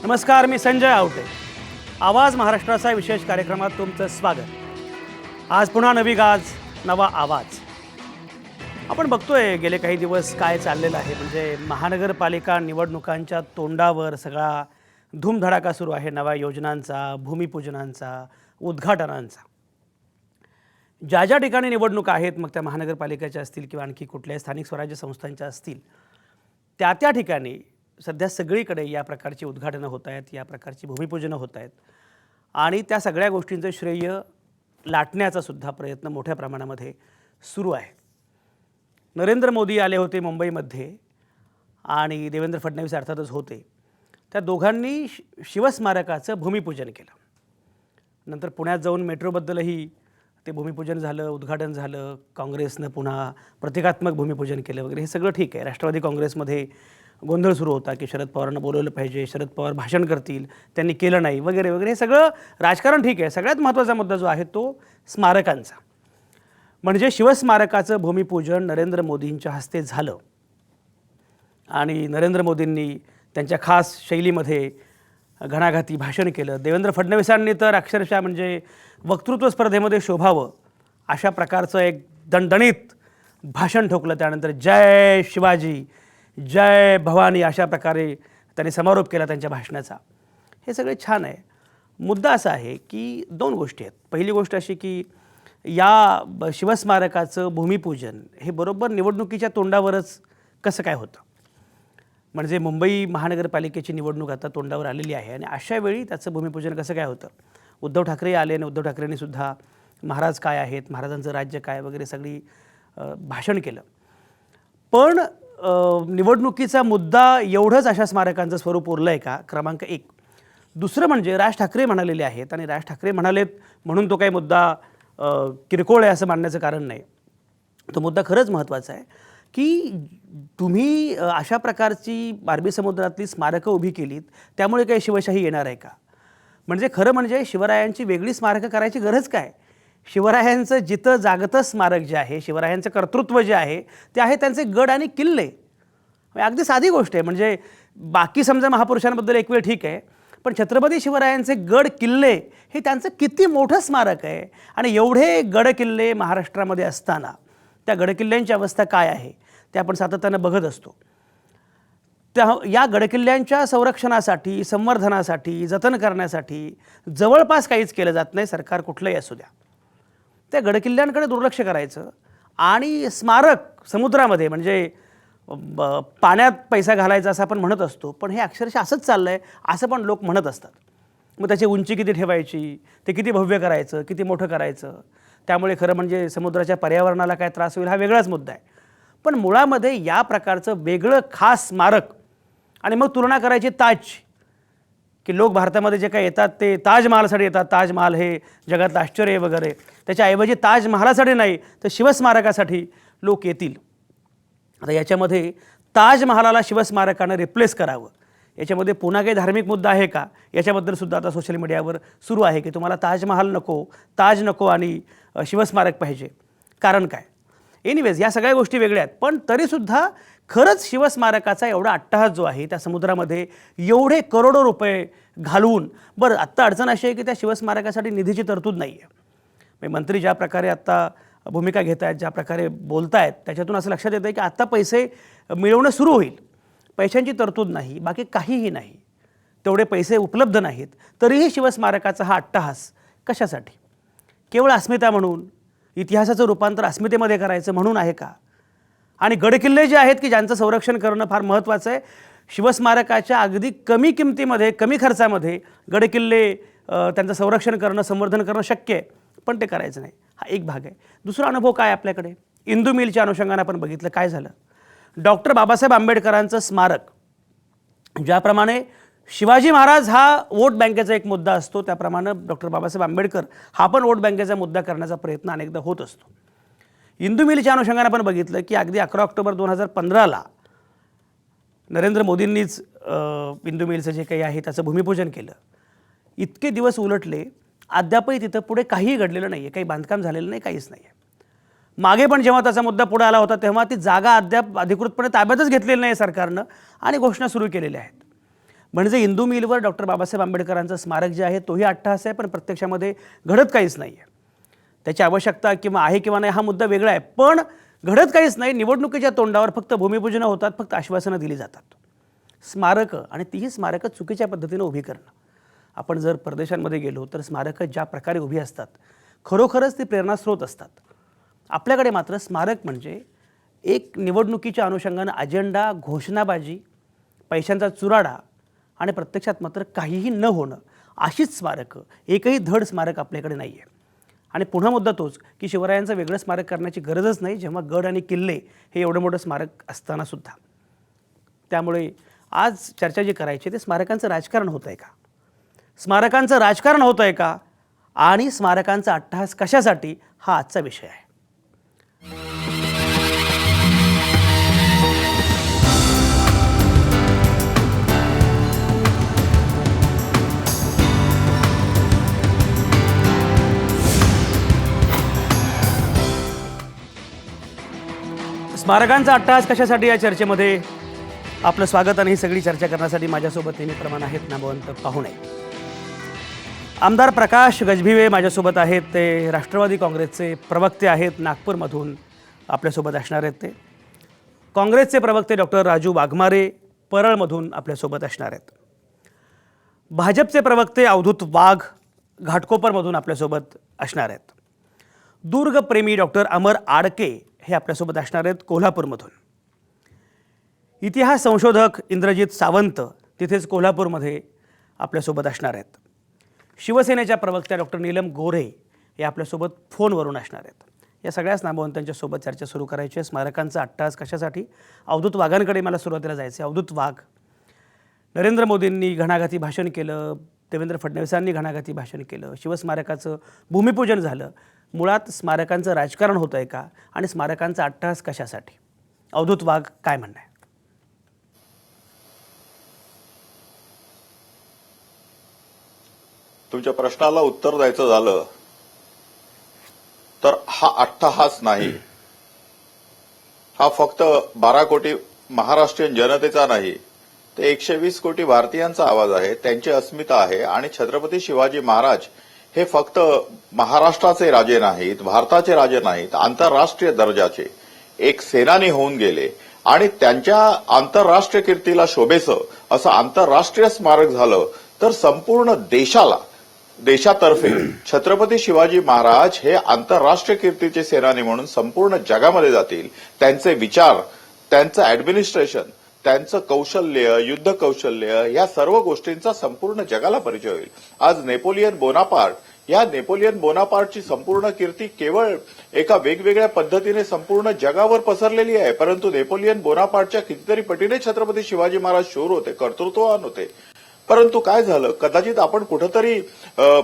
नमस्कार, मी संजय आवटे. आवाज महाराष्ट्राचा विशेष कार्यक्रमात तुमचं स्वागत. आज पुन्हा नवी गाज, नवा आवाज. आपण बघतोय गेले काही दिवस काय चाललेलं आहे. म्हणजे महानगरपालिका निवडणुकांच्या तोंडावर सगळा धूमधडाका सुरू आहे. नव्या योजनांचा, भूमिपूजनांचा, उद्घाटनांचा. ज्या ज्या ठिकाणी निवडणुका आहेत, मग त्या महानगरपालिकेच्या असतील किंवा आणखी कुठल्याही स्थानिक स्वराज्य संस्थांच्या असतील, त्या त्या ठिकाणी सध्या सगळीकडे या प्रकारची उद्घाटनं होत आहेत, या प्रकारची भूमिपूजनं होत आहेत. आणि त्या सगळ्या गोष्टींचं श्रेय लाटण्याचा सुद्धा प्रयत्न मोठ्या प्रमाणामध्ये सुरू आहे. नरेंद्र मोदी आले होते मुंबईमध्ये आणि देवेंद्र फडणवीस अर्थातच होते. त्या दोघांनी शिवस्मारकाचं भूमिपूजन केलं. नंतर पुण्यात जाऊन मेट्रोबद्दलही ते भूमिपूजन झालं, उद्घाटन झालं. काँग्रेसनं पुन्हा प्रतिकात्मक भूमिपूजन केलं वगैरे. हे सगळं ठीक आहे. राष्ट्रवादी काँग्रेसमध्ये गोंधळ सुरू होता की शरद पवारांना बोलवलं पाहिजे, शरद पवार भाषण करतील, त्यांनी केलं नाही वगैरे वगैरे. हे सगळं राजकारण ठीक आहे. सगळ्यात महत्त्वाचा मुद्दा जो आहे तो स्मारकांचा. म्हणजे शिवस्मारकाचं भूमिपूजन नरेंद्र मोदींच्या हस्ते झालं आणि नरेंद्र मोदींनी त्यांच्या खास शैलीमध्ये घणाघाती भाषण केलं. देवेंद्र फडणवीसांनी तर अक्षरशः म्हणजे वक्तृत्व स्पर्धेमध्ये शोभावं अशा प्रकारचं एक दणदणीत भाषण ठोकलं. त्यानंतर जय शिवाजी, जय भवानी अशा प्रकारे त्यांनी समारोप केला त्यांच्या भाषणाचा. हे सगळे छान आहे. मुद्दा असा आहे की दोन गोष्टी आहेत. पहिली गोष्ट अशी की या शिवस्मारकाचं भूमिपूजन हे बरोबर निवडणुकीच्या तोंडावरच कसं काय होतं. म्हणजे मुंबई महानगरपालिकेची निवडणूक आता तोंडावर आलेली आहे आणि अशा वेळी त्याचं भूमिपूजन कसं काय होतं. उद्धव ठाकरे आले आणि उद्धव ठाकरेंनी सुद्धा महाराज काय आहेत, महाराजांचं राज्य काय वगैरे सगळी भाषण केलं. पण निवडणुकीचा मुद्दा एवढंच अशा स्मारकांचं स्वरूप उरलं आहे का, क्रमांक एक. दुसरं म्हणजे राज ठाकरे म्हणालेले आहेत आणि राज ठाकरे म्हणालेत म्हणून तो काही मुद्दा किरकोळ आहे असं मानण्याचं कारण नाही. तो मुद्दा खरंच महत्त्वाचा आहे की तुम्ही अशा प्रकारची अरबी समुद्रातली स्मारकं उभी केलीत, त्यामुळे काही शिवशाही येणार आहे का. म्हणजे खरं म्हणजे शिवरायांची वेगळी स्मारकं करायची गरज काय. शिवरायांचं जिथं जागतं स्मारक जे आहे, शिवरायांचं कर्तृत्व जे आहे ते आहे त्यांचे गड आणि किल्ले. अगदी साधी गोष्ट आहे. म्हणजे बाकी समजा महापुरुषांबद्दल एक वेळ ठीक आहे, पण छत्रपती शिवरायांचे गड किल्ले हे त्यांचं किती मोठं स्मारक आहे. आणि एवढे गड किल्ले महाराष्ट्रामध्ये असताना त्या गडकिल्ल्यांची अवस्था काय आहे ते आपण सातत्यानं बघत असतो. या गडकिल्ल्यांच्या संरक्षणासाठी, संवर्धनासाठी, जतन करण्यासाठी जवळपास काहीच केलं जात नाही. सरकार कुठलंही असू द्या, त्या गडकिल्ल्यांकडे दुर्लक्ष करायचं आणि स्मारक समुद्रामध्ये म्हणजे पाण्यात पैसा घालायचा असं आपण म्हणत असतो. पण हे अक्षरशः असंच चाललं आहे असं पण लोक म्हणत असतात. मग त्याची उंची किती ठेवायची, ते किती भव्य करायचं, किती मोठं करायचं, त्यामुळे खरं म्हणजे समुद्राच्या पर्यावरणाला काय त्रास होईल हा वेगळाच मुद्दा आहे. पण मुळामध्ये या प्रकारचं वेगळं खास स्मारक आणि मग तुलना करायची ताजची की लोक भारतामध्ये जे काही येतात ते ताजमहालसाठी येतात. ताजमहाल हे जगातलं आश्चर्य वगैरे. त्याच्याऐवजी ताजमहालासाठी नाही तर शिवस्मारकासाठी लोक येतील. आता याच्यामध्ये ताजमहालाला शिवस्मारकानं रिप्लेस करावं, याच्यामध्ये पुन्हा काही धार्मिक मुद्दा आहे का, याच्याबद्दल सुद्धा आता सोशल मीडियावर सुरू आहे की तुम्हाला ताजमहाल नको, ताज नको आणि शिवस्मारक पाहिजे. कारण काय. एनिवेज या सगळ्या गोष्टी वेगळ्या आहेत. पण तरीसुद्धा खरंच शिवस्मारकाचा एवढा अट्टहास जो आहे त्या समुद्रामध्ये एवढे करोडो रुपये घालवून, बरं आत्ता अडचण अशी आहे की त्या शिवस्मारकासाठी निधीची तरतूद नाही आहे. म्हणजे मंत्री ज्या प्रकारे आत्ता भूमिका घेत आहेत, ज्या प्रकारे बोलत आहेत, त्याच्यातून असं लक्षात येतं की आत्ता पैसे मिळवणं सुरू होईल. पैशांची तरतूद नाही, बाकी काहीही नाही, तेवढे पैसे उपलब्ध नाहीत. तरीही शिवस्मारकाचा हा अट्टहास कशासाठी. केवळ अस्मिता म्हणून, इतिहासाचं रूपांतर अस्मितेमध्ये करायचं म्हणून आहे का. आणि गडकिल्ले जे आहेत की ज्यांचं संरक्षण करणं फार महत्त्वाचं आहे. शिवस्मारकाच्या अगदी कमी किमतीमध्ये, कमी खर्चामध्ये गडकिल्ले त्यांचं संरक्षण करणं, संवर्धन करणं शक्य आहे, पण ते करायचं नाही. हा एक भाग आहे. दुसरा अनुभव काय आपल्याकडे, इंदू मिलच्या अनुषंगानं आपण बघितलं काय झालं. डॉक्टर बाबासाहेब आंबेडकरांचं स्मारक, ज्याप्रमाणे शिवाजी महाराज हा वोट बँकेचा एक मुद्दा असतो, त्याप्रमाणे डॉक्टर बाबासाहेब आंबेडकर हा पण वोट बँकेचा मुद्दा करण्याचा प्रयत्न अनेकदा होत असतो. इंदू मिलच्या अनुषंगानं आपण बघितलं की अगदी 11 ऑक्टोबर 2015ला नरेंद्र मोदींनीच इंदू मिलचं जे काही आहे त्याचं भूमिपूजन केलं. इतके दिवस उलटले, अद्यापही तिथं पुढे काहीही घडलेलं नाही आहे, काही बांधकाम झालेलं नाही, काहीच नाही आहे. मागे पण जेव्हा त्याचा मुद्दा पुढे आला होता तेव्हा ती जागा अद्याप अधिकृतपणे ताब्यातच घेतलेली नाही सरकारनं आणि घोषणा सुरू केलेल्या आहेत. म्हणजे इंदू मिलवर डॉक्टर बाबासाहेब आंबेडकरांचं स्मारक जे आहे तोही अट्टहास आहे, पण प्रत्यक्षामध्ये घडत काहीच नाही आहे. त्याची आवश्यकता किंवा आहे किंवा नाही हा मुद्दा वेगळा आहे, पण घडत काहीच नाही. निवडणुकीच्या तोंडावर फक्त भूमिपूजनं होतात, फक्त आश्वासनं दिली जातात. स्मारकं आणि तीही स्मारकं चुकीच्या पद्धतीनं उभी करणं. आपण जर परदेशांमध्ये गेलो तर स्मारकं ज्या प्रकारे उभी असतात खरोखरच ती प्रेरणास्रोत असतात. आपल्याकडे मात्र स्मारक म्हणजे एक निवडणुकीच्या अनुषंगानं अजेंडा, घोषणाबाजी, पैशांचा चुराडा आणि प्रत्यक्षात मात्र काहीही न होणं अशीच स्मारकं. एकही धड स्मारक आपल्याकडे नाही आहे. आणि पुन्हा मुद्दा तोच की शिवरायांचं वेगळं स्मारक करण्याची गरजच नाही, जेव्हा गड आणि किल्ले हे एवढं मोठं स्मारक असतानासुद्धा. त्यामुळे आज चर्चा जी करायची ते स्मारकांचं राजकारण होतं आहे का, स्मारकांचं राजकारण होतं आहे का, आणि स्मारकांचा अट्टहास कशासाठी, हा आजचा विषय आहे. स्मारकांचा अट्टहास कशासाठी या चर्चेमध्ये आपलं स्वागत. आणि ही सगळी चर्चा करण्यासाठी माझ्यासोबत नेहमीप्रमाणे आहेत नामवंत पाहुणे. आमदार प्रकाश गजभिवे माझ्यासोबत आहेत. ते राष्ट्रवादी काँग्रेसचे प्रवक्ते आहेत, नागपूरमधून आपल्यासोबत असणार आहेत. ते काँग्रेसचे प्रवक्ते डॉक्टर राजू वाघमारे परळमधून आपल्यासोबत असणार आहेत. भाजपचे प्रवक्ते अवधूत वाघ घाटकोपरमधून आपल्यासोबत असणार आहेत. दुर्गप्रेमी डॉक्टर अमर आडके हे आपल्यासोबत असणार आहेत कोल्हापूरमधून. इतिहास संशोधक इंद्रजित सावंत तिथेच कोल्हापूरमध्ये आपल्यासोबत असणार आहेत. शिवसेनेच्या प्रवक्त्या डॉक्टर नीलम गोऱ्हे हे आपल्यासोबत फोनवरून असणार आहेत. या सगळ्याच नामवंतांच्या सोबत चर्चा सुरू करायची आहे. स्मारकांचा अट्टहास कशासाठी, अवधूत वाघांकडे मला सुरुवातीला जायचं आहे. अवधूत वाघ, नरेंद्र मोदींनी घणाघाती भाषण केलं, देवेंद्र फडणवीसांनी घणाघाती भाषण केलं, शिवस्मारकाचं भूमिपूजन झालं. मुळात स्मारकांचं राजकारण होतं आहे का, आणि स्मारकांचा अट्टहास कशासाठी? अवधूत वाघ, काय म्हणणं आहे? तुमच्या प्रश्नाला उत्तर द्यायचं झालं तर हा अट्टहास नाही, हा फक्त 12 कोटी महाराष्ट्रीयन जनतेचा नाही, ते 120 कोटी भारतीयांचा आवाज आहे, त्यांची अस्मिता आहे. आणि छत्रपती शिवाजी महाराज हे फक्त महाराष्ट्राचे राजे नाहीत, भारताचे राजे नाहीत, आंतरराष्ट्रीय दर्जाचे एक सेनानी होऊन गेले. आणि त्यांच्या आंतरराष्ट्रीय कीर्तीला शोभेचं असं आंतरराष्ट्रीय स्मारक झालं तर संपूर्ण देशातर्फे छत्रपती शिवाजी महाराज हे आंतरराष्ट्रीय कीर्तीचे सेनानी म्हणून संपूर्ण जगामध्ये जातील. त्यांचे विचार, त्यांचं ऍडमिनिस्ट्रेशन, त्यांचं कौशल्य, युद्ध कौशल्य, या सर्व गोष्टींचा संपूर्ण जगाला परिचय होईल. आज नेपोलियन बोनापार्टची संपूर्ण कीर्ती केवळ एका वेगवेगळ्या पद्धतीने संपूर्ण जगावर पसरलेली आहे, परंतु नेपोलियन बोनापार्टच्या कितीतरी पटीने छत्रपती शिवाजी महाराज शूर होते, कर्तृत्ववान होते. परंतु काय झालं, कदाचित आपण कुठंतरी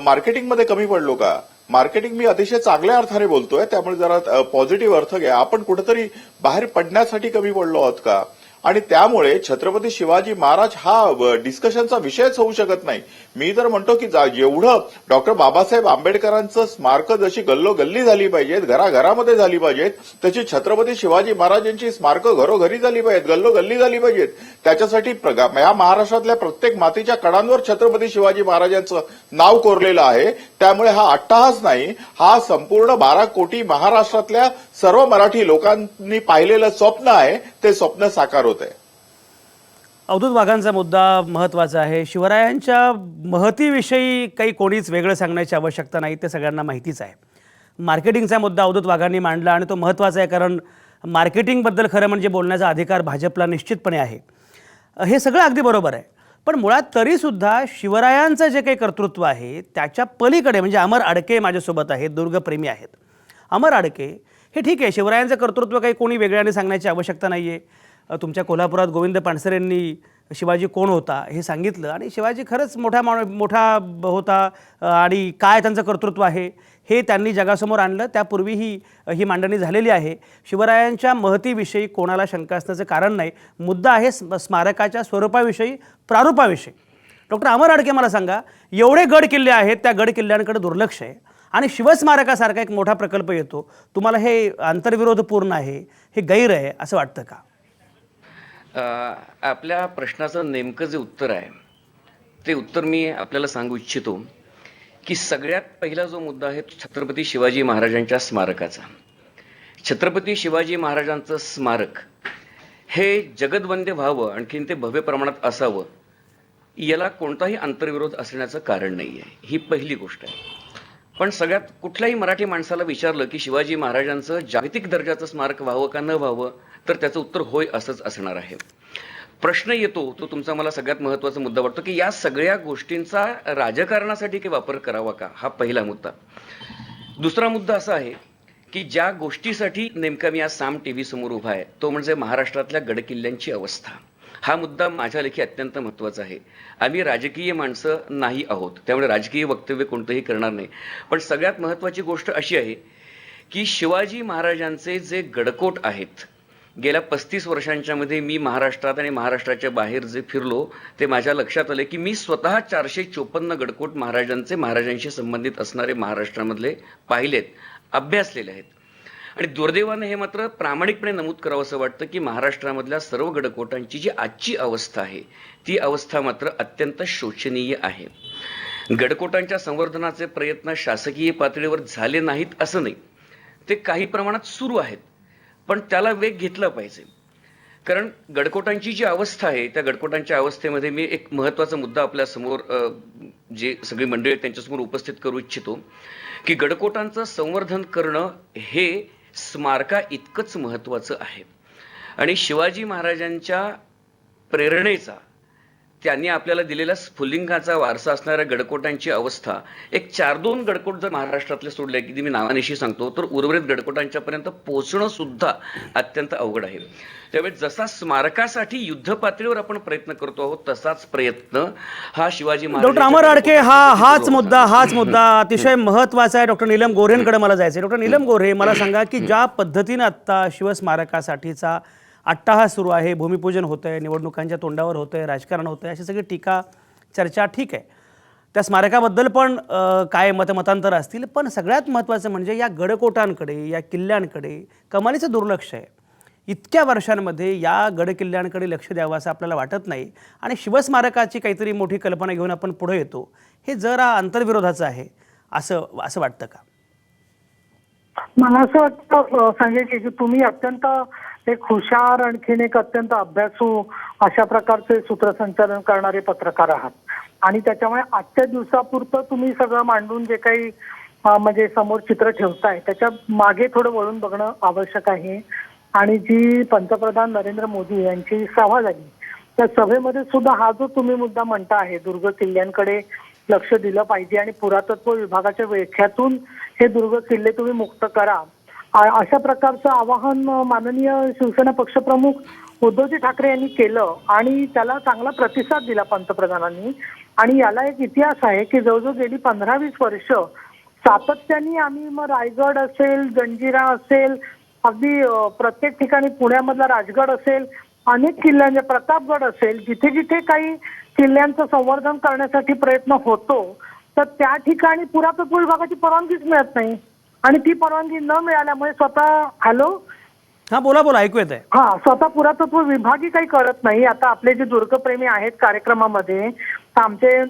मार्केटिंगमध्ये कमी पडलो का? मार्केटिंग मी अतिशय चांगल्या अर्थाने बोलतोय, त्यामुळे जरा पॉझिटिव्ह अर्थ घ्या. आपण कुठंतरी बाहेर पडण्यासाठी कमी पडलो आहोत का? आणि त्यामुळे छत्रपती शिवाजी महाराज हा डिस्कशनचा विषयच होऊ शकत नाही. मी तर म्हणतो की जेवढं डॉक्टर बाबासाहेब आंबेडकरांचं स्मारकं जशी गल्लोगल्ली झाली पाहिजेत, घराघरामध्ये झाली पाहिजेत, तशी छत्रपती शिवाजी महाराजांची स्मारकं घरोघरी झाली पाहिजेत, गल्लोगल्ली झाली पाहिजेत. त्याच्यासाठी या महाराष्ट्रातल्या प्रत्येक मातीच्या कडांवर छत्रपती शिवाजी महाराजांचं नाव कोरलेलं आहे. त्यामुळे हा अट्टहास नाही, हा संपूर्ण 12 कोटी महाराष्ट्रातल्या सर्व मराठी लोकांनी पाहिलेलं स्वप्न आहे. ते स्वप्न साकार होत आहे. अवधूत वाघांचा मुद्दा महत्त्वाचा आहे. शिवरायांच्या महतीविषयी काही कोणीच वेगळं सांगण्याची आवश्यकता नाही, ते सगळ्यांना माहितीच आहे. मार्केटिंगचा मुद्दा अवधूत वाघांनी मांडला आणि तो महत्त्वाचा आहे, कारण मार्केटिंगबद्दल खरं म्हणजे बोलण्याचा अधिकार भाजपला निश्चितपणे आहे. हे सगळं अगदी बरोबर आहे, पण मुळात तरीसुद्धा शिवरायांचं जे काही कर्तृत्व आहे त्याच्या पलीकडे, म्हणजे अमर आडके माझ्यासोबत आहेत, दुर्गप्रेमी आहेत. अमर आडके हे ठीक आहे, शिवरायांचं कर्तृत्व काही कोणी वेगळ्याने सांगण्याची आवश्यकता नाही आहे. तुमच्या कोल्हापुरात गोविंद पानसरेंनी शिवाजी कोण होता हे सांगितलं, आणि शिवाजी खरंच मोठा होता आणि काय त्यांचं कर्तृत्व आहे हे त्यांनी जगासमोर आणलं. त्यापूर्वी ही मांडणी झालेली आहे. शिवरायांच्या महतीविषयी कोणाला शंका असण्याचं कारण नाही. मुद्दा आहे स्मारकाच्या स्वरूपाविषयी, प्रारूपाविषयी. डॉक्टर अमर आडके, मला सांगा, एवढे गड किल्ले आहेत, त्या गड किल्ल्यांकडे दुर्लक्ष आहे आणि शिवस्मारकासारखा एक मोठा प्रकल्प येतो. तुम्हाला हे आंतरविरोधपूर्ण आहे, हे गैर आहे असं वाटतं का? आपल्या प्रश्नाचं नेमकं जे उत्तर आहे ते उत्तर मी आपल्याला सांगू इच्छितो की सगळ्यात पहिला जो मुद्दा आहे तो छत्रपती शिवाजी महाराजांच्या स्मारकाचा. छत्रपती शिवाजी महाराजांचं स्मारक हे जगदवंद्य व्हावं, आणखीन ते भव्य प्रमाणात असावं, याला कोणताही आंतरविरोध असण्याचं कारण नाही आहे. ही पहिली गोष्ट आहे. पण सगळ्यात कुठल्याही मराठी माणसाला विचारलं की शिवाजी महाराजांचं जागतिक दर्जाचं स्मारक व्हावं का न व्हावं, तर त्याचं उत्तर होय असंच असणार आहे. प्रश्न येतो तो तुमचा मला सगळ्यात महत्त्वाचा मुद्दा वाटतो की या सगळ्या गोष्टींचा राजकारणासाठी काही वापर करावा का, हा पहिला मुद्दा. दुसरा मुद्दा असा आहे की ज्या गोष्टीसाठी नेमका मी आज साम टीव्ही समोर उभा आहे तो म्हणजे महाराष्ट्रातल्या गडकिल्ल्यांची अवस्था. हा मुद्दा माझ्या लेखी अत्यंत महत्त्वाचा आहे. आम्ही राजकीय माणसं नाही आहोत, त्यामुळे राजकीय वक्तव्य कोणतंही करणार नाही. पण सगळ्यात महत्त्वाची गोष्ट अशी आहे की शिवाजी महाराजांचे जे गडकोट आहेत, गेल्या 35 वर्षांच्या मध्ये मी महाराष्ट्रात आणि महाराष्ट्राच्या बाहेर जे फिरलो ते माझ्या लक्षात आले की मी स्वतः 454 गडकोट महाराजांशी संबंधित असणारे महाराष्ट्रामधले पाहिलेत, अभ्यासलेले आहेत. आणि दुर्दैवाने हे मात्र प्रामाणिकपणे नमूद करावं असं वाटतं की महाराष्ट्रामधल्या सर्व गडकोटांची जी आजची अवस्था आहे ती अवस्था मात्र अत्यंत शोचनीय आहे. गडकोटांच्या संवर्धनाचे प्रयत्न शासकीय पातळीवर झाले नाहीत असं नाही, ते काही प्रमाणात सुरू आहेत, पण त्याला वेग घेतला पाहिजे. कारण गडकोटांची जी अवस्था आहे त्या गडकोटांच्या अवस्थेमध्ये मी एक महत्त्वाचा मुद्दा आपल्या समोर जे सगळी मंडळी आहेत त्यांच्यासमोर उपस्थित करू इच्छितो की गडकोटांचं संवर्धन करणं हे स्मारका इतकंच महत्त्वाचं आहे. आणि शिवाजी महाराजांच्या प्रेरणेचा, त्यांनी आपल्याला दिलेला स्फुल्लिंगाचा वारसा असणाऱ्या गडकोटांची अवस्था, एक 4-2 गडकोट जर महाराष्ट्रातले सोडले की मी नावानिशी सांगतो तर उर्वरित गडकोटांच्या पर्यंत पोहोचणं सुद्धा अत्यंत अवघड आहे. त्यामुळे जसा स्मारकासाठी युद्ध पातळीवर आपण प्रयत्न करतो आहोत तसाच प्रयत्न हा शिवाजी महाराज. डॉक्टर अमर अडके, हाच मुद्दा अतिशय महत्वाचा आहे. डॉक्टर नीलम गोऱ्हेंकडे मला जायचं. डॉक्टर नीलम गोऱ्हे, मला सांगा की ज्या पद्धतीनं आत्ता शिवस्मारकासाठीचा अट्टाहास सुरू आहे, भूमिपूजन होतं आहे, निवडणुकांच्या तोंडावर होतं आहे, राजकारण होतं आहे, अशी सगळी टीका चर्चा ठीक आहे. त्या स्मारकाबद्दल पण काय मतमतांतर असतील, पण सगळ्यात महत्त्वाचं म्हणजे या गडकोटांकडे, या किल्ल्यांकडे कमालीचं दुर्लक्ष आहे. इतक्या वर्षांमध्ये या गडकिल्ल्यांकडे लक्ष द्यावं असं आपल्याला वाटत नाही आणि शिवस्मारकाची काहीतरी मोठी कल्पना घेऊन आपण पुढे येतो. हे जरा आंतरविरोधाचं आहे असं वाटतं का? मला असं वाटतं संजय की तुम्ही अत्यंत एक हुशार, आणखीन एक अत्यंत अभ्यासू अशा प्रकारचे सूत्रसंचालन करणारे पत्रकार आहात आणि त्याच्यामुळे आजच्या दिवसापुरतं तुम्ही सगळं मांडून जे काही म्हणजे समोर चित्र ठेवताय त्याच्या मागे थोडं वळून बघणं आवश्यक आहे. आणि जी पंतप्रधान नरेंद्र मोदी यांची सभा झाली त्या सभेमध्ये सुद्धा हा जो तुम्ही मुद्दा म्हणता आहे, दुर्ग किल्ल्यांकडे लक्ष दिलं पाहिजे आणि पुरातत्व विभागाच्या वेख्यातून हे दुर्ग किल्ले तुम्ही मुक्त करा, अशा प्रकारचं आवाहन माननीय शिवसेना पक्षप्रमुख उद्धवजी ठाकरे यांनी केलं आणि त्याला चांगला प्रतिसाद दिला पंतप्रधानांनी. आणि याला एक इतिहास आहे की जवळजवळ गेली 15-20 वर्ष सातत्याने आम्ही मग रायगड असेल, जंजिरा असेल, अगदी प्रत्येक ठिकाणी पुण्यामधला राजगड असेल, अनेक किल्ल्यांचे, प्रतापगड असेल, जिथे जिथे काही किल्ल्यांचं संवर्धन करण्यासाठी प्रयत्न होतो तर त्या ठिकाणी पुरातत्व विभागाची परवानगीच मिळत नाही. आणि ती परवानगी न मिळाल्यामुळे हा बोला ऐकू येत आहे. स्वतः पुरातत्व विभागही काही करत नाही. आता आपले जे दुर्गप्रेमी आहेत कार्यक्रमामध्ये, आमचे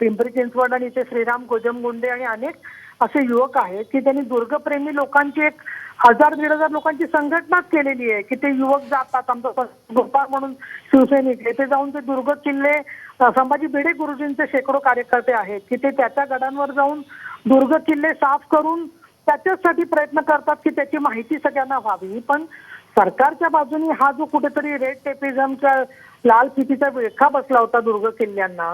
पिंपरी चिंचवड आणि इथे श्रीराम गोजमगुंडे आणि अनेक असे युवक आहेत की त्यांनी दुर्गप्रेमी लोकांची एक 1000-1500 लोकांची संघटनाच केलेली आहे की ते युवक जातात. आमचा गोपाळ म्हणून शिवसैनिक ते जाऊन ते दुर्ग किल्ले, संभाजी भिडे गुरुजींचे शेकडो कार्यकर्ते आहेत की ते त्याच्या गडांवर जाऊन दुर्ग किल्ले साफ करून त्याच्यासाठी प्रयत्न करतात की त्याची माहिती सगळ्यांना व्हावी. पण सरकारच्या बाजूने हा जो कुठेतरी रेड टेपिझमचा लाल फितीचा विळखा बसला होता दुर्ग किल्ल्यांना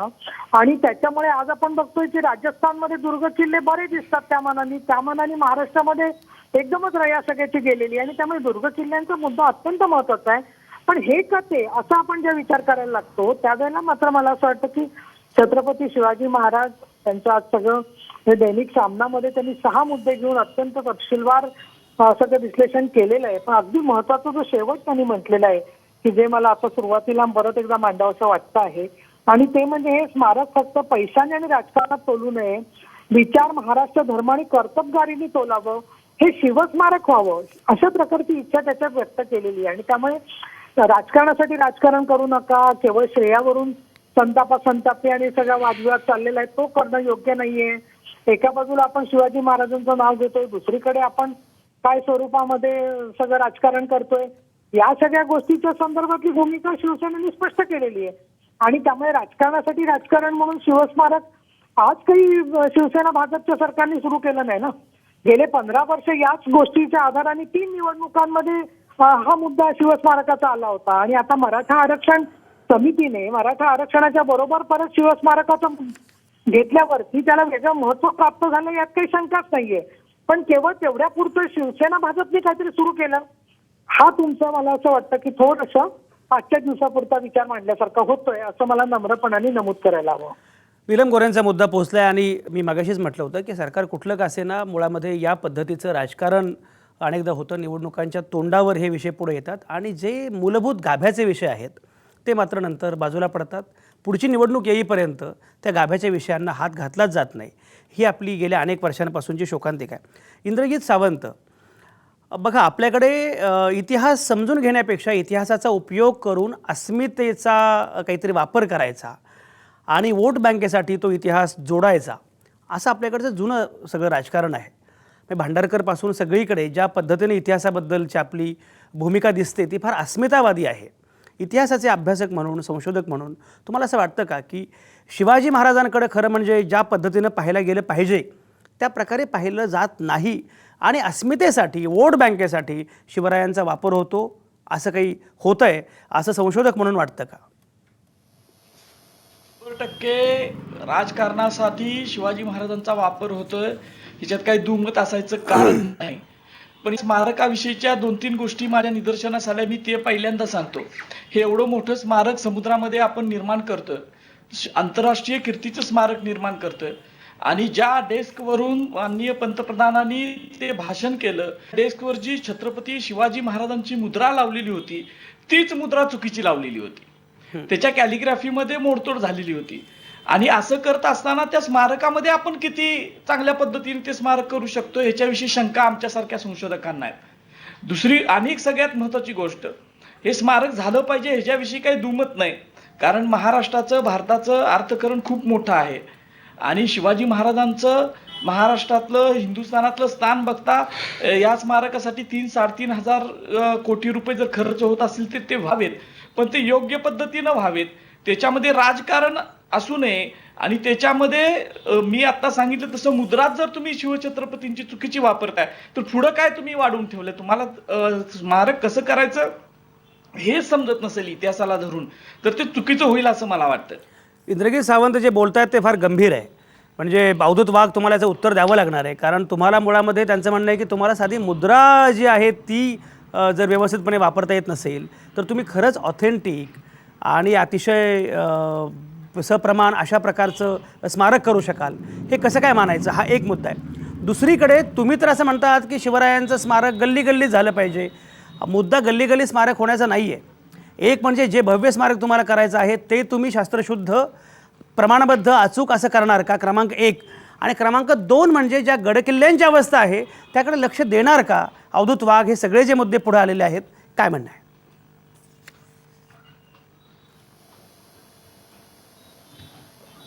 आणि त्याच्यामुळे आज आपण बघतोय की राजस्थानमध्ये दुर्ग किल्ले बरे दिसतात त्या मानाने महाराष्ट्रामध्ये एकदमच रया सगळ्याची गेलेली आणि त्यामुळे दुर्ग किल्ल्यांचा मुद्दा अत्यंत महत्वाचा आहे. पण हे कसे असं आपण जेव्हा विचार करायला लागतो त्यावेळेला मात्र मला असं वाटतं की छत्रपती शिवाजी महाराज त्यांचं आज सगळं हे दैनिक सामनामध्ये त्यांनी 6 मुद्दे घेऊन अत्यंत तपशीलवार सगळं विश्लेषण केलेलं आहे. पण अगदी महत्वाचा जो शेवट त्यांनी म्हटलेला आहे की जे मला आता सुरुवातीला परत एकदा मांडावं असं वाटतं आहे आणि ते म्हणजे हे स्मारक फक्त पैशाने आणि राजकारणात तोलू नये, विचार महाराष्ट्र धर्म आणि कर्तबगारीने तोलावं, हे शिवस्मारक व्हावं अशा प्रकारची इच्छा त्याच्यात व्यक्त केलेली आहे. आणि त्यामुळे राजकारणासाठी राजकारण करू नका, केवळ श्रेयावरून संतापी आणि सगळा वादविवाद चाललेला आहे तो करणं योग्य नाहीये. एका बाजूला आपण शिवाजी महाराजांचं नाव घेतोय, दुसरीकडे आपण काय स्वरूपामध्ये सगळं राजकारण करतोय. या सगळ्या गोष्टीच्या संदर्भातली भूमिका शिवसेनेने स्पष्ट केलेली आहे आणि त्यामुळे राजकारणासाठी राजकारण म्हणून शिवस्मारक आज काही शिवसेना भाजपच्या सरकारने सुरू केलं नाही ना. गेले 15 वर्ष याच गोष्टीच्या आधाराने 3 निवडणुकांमध्ये हा मुद्दा शिवस्मारकाचा आला होता आणि आता मराठा आरक्षण समितीने मराठा आरक्षणाच्या बरोबर परत शिवस्मारकाचं घेतल्यावरती त्याला वेगळं महत्व प्राप्त झालं यात काही शंकाच नाहीये. पण केवळ तेवढ्या पुरतं शिवसेना भाजपने काहीतरी सुरू केलं हा तुमचं मला असं वाटतं की थोडंसं आजच्या दिवसापुरता विचार मांडल्यासारखा होतोय असं मला नम्रपणाने नमूद करायला हवं. नीलम गोऱ्यांचा मुद्दा पोहोचलाय आणि मी मगाशीच म्हटलं होतं की सरकार कुठलं का असेना मुळामध्ये या पद्धतीचं राजकारण अनेकदा होतं. निवडणुकांच्या तोंडावर हे विषय पुढे येतात आणि जे मूलभूत गाभ्याचे विषय आहेत ते मात्र नंतर बाजूला पडतात. पुढची निवडणूक येईपर्यंत त्या गाभ्याच्या विषयांना हात घातलाच जात नाही. ही आपली गेल्या अनेक वर्षांपासूनची शोकांतिका आहे. इंद्रजित सावंत, बघा आपल्याकडे इतिहास समजून घेण्यापेक्षा इतिहासाचा उपयोग करून अस्मितेचा काहीतरी वापर करायचा आणि वोट बँकेसाठी तो इतिहास जोडायचा असं आपल्याकडचं जुनं सगळं राजकारण आहे. भांडारकरपासून सगळीकडे ज्या पद्धतीने इतिहासाबद्दलची आपली भूमिका दिसते ती फार अस्मितावादी आहे. इतिहासाचे अभ्यासक म्हणून संशोधक म्हणून तुम्हाला असं वाटतं का की शिवाजी महाराजांकडे खरं म्हणजे ज्या पद्धतीनं पाहायला गेलं पाहिजे त्या प्रकारे पाहिलं जात नाही आणि अस्मितेसाठी वोट बँकेसाठी शिवरायांचा वापर होतो असं काही होतं आहे असं संशोधक म्हणून वाटतं का? 100% राजकारणासाठी शिवाजी महाराजांचा वापर होतोय ह्याच्यात काही दुमत असायचं कारण नाही. पण स्मारकाविषयीच्या 2-3 गोष्टी माझ्या निदर्शनास आल्या. मी ते पहिल्यांदा सांगतो. हे एवढं मोठं स्मारक समुद्रामध्ये आपण निर्माण करतोय, आंतरराष्ट्रीय कीर्तीचं स्मारक निर्माण करतोय आणि ज्या डेस्कवरून माननीय पंतप्रधानांनी ते भाषण केलं, डेस्कवर जी छत्रपती शिवाजी महाराजांची मुद्रा लावलेली होती तीच मुद्रा चुकीची लावलेली होती. त्याच्या कॅलिग्राफीमध्ये मोडतोड झालेली होती आणि असं करत असताना त्या स्मारकामध्ये आपण किती चांगल्या पद्धतीने ते स्मारक करू शकतो ह्याच्याविषयी शंका आमच्यासारख्या संशोधकांना आहे. दुसरी आणि सगळ्यात महत्त्वाची गोष्ट, हे स्मारक झालं पाहिजे ह्याच्याविषयी काही दुमत नाही. कारण महाराष्ट्राचं भारताचं अर्थकारण खूप मोठं आहे आणि शिवाजी महाराजांचं महाराष्ट्रातलं हिंदुस्थानातलं स्थान बघता या स्मारकासाठी 3-3.5 हजार कोटी रुपये जर खर्च होत असतील तर ते व्हावेत, पण ते योग्य पद्धतीनं व्हावेत. त्याच्यामध्ये राजकारण असू नये आणि त्याच्यामध्ये मी आता सांगितलं तसं मुद्रात जर तुम्ही शिवछत्रपतींची चुकीची वापरताय तर पुढं काय तुम्ही वाढवून ठेवलंय. तुम्हाला स्मारक कसं करायचं हे समजत नसेल इतिहासाला धरून तर ते चुकीचं होईल असं मला वाटतं. इंद्रजित सावंत जे बोलतायत ते फार गंभीर आहे. म्हणजे अवधूत वाघ तुम्हाला याचं उत्तर द्यावं लागणार आहे कारण तुम्हाला मुळामध्ये त्यांचं म्हणणं आहे की तुम्हाला साधी मुद्रा जी आहे ती जर व्यवस्थितपणे वापरता येत नसेल तर तुम्ही खरंच ऑथेंटिक आणि अतिशय सप्रमाण अशा प्रकारचं स्मारक करू शकाल हे कसं काय मानायचं हा एक मुद्दा आहे. दुसरीकडे तुम्ही तर असं म्हणतात की शिवरायांचं स्मारक गल्ली गल्लीत झालं पाहिजे. मुद्दा गल्ली गल्ली स्मारक होण्याचा नाही आहे. एक म्हणजे जे भव्य स्मारक तुम्हाला करायचं आहे ते तुम्ही शास्त्रशुद्ध प्रमाणबद्ध अचूक असं करणार का, क्रमांक 1. आणि क्रमांक 2 म्हणजे ज्या गडकिल्ल्यांची अवस्था आहे त्याकडे लक्ष देणार का. अवधूत वाघ हे सगळे जे मुद्दे पुढे आलेले आहेत काय म्हणणं आहे?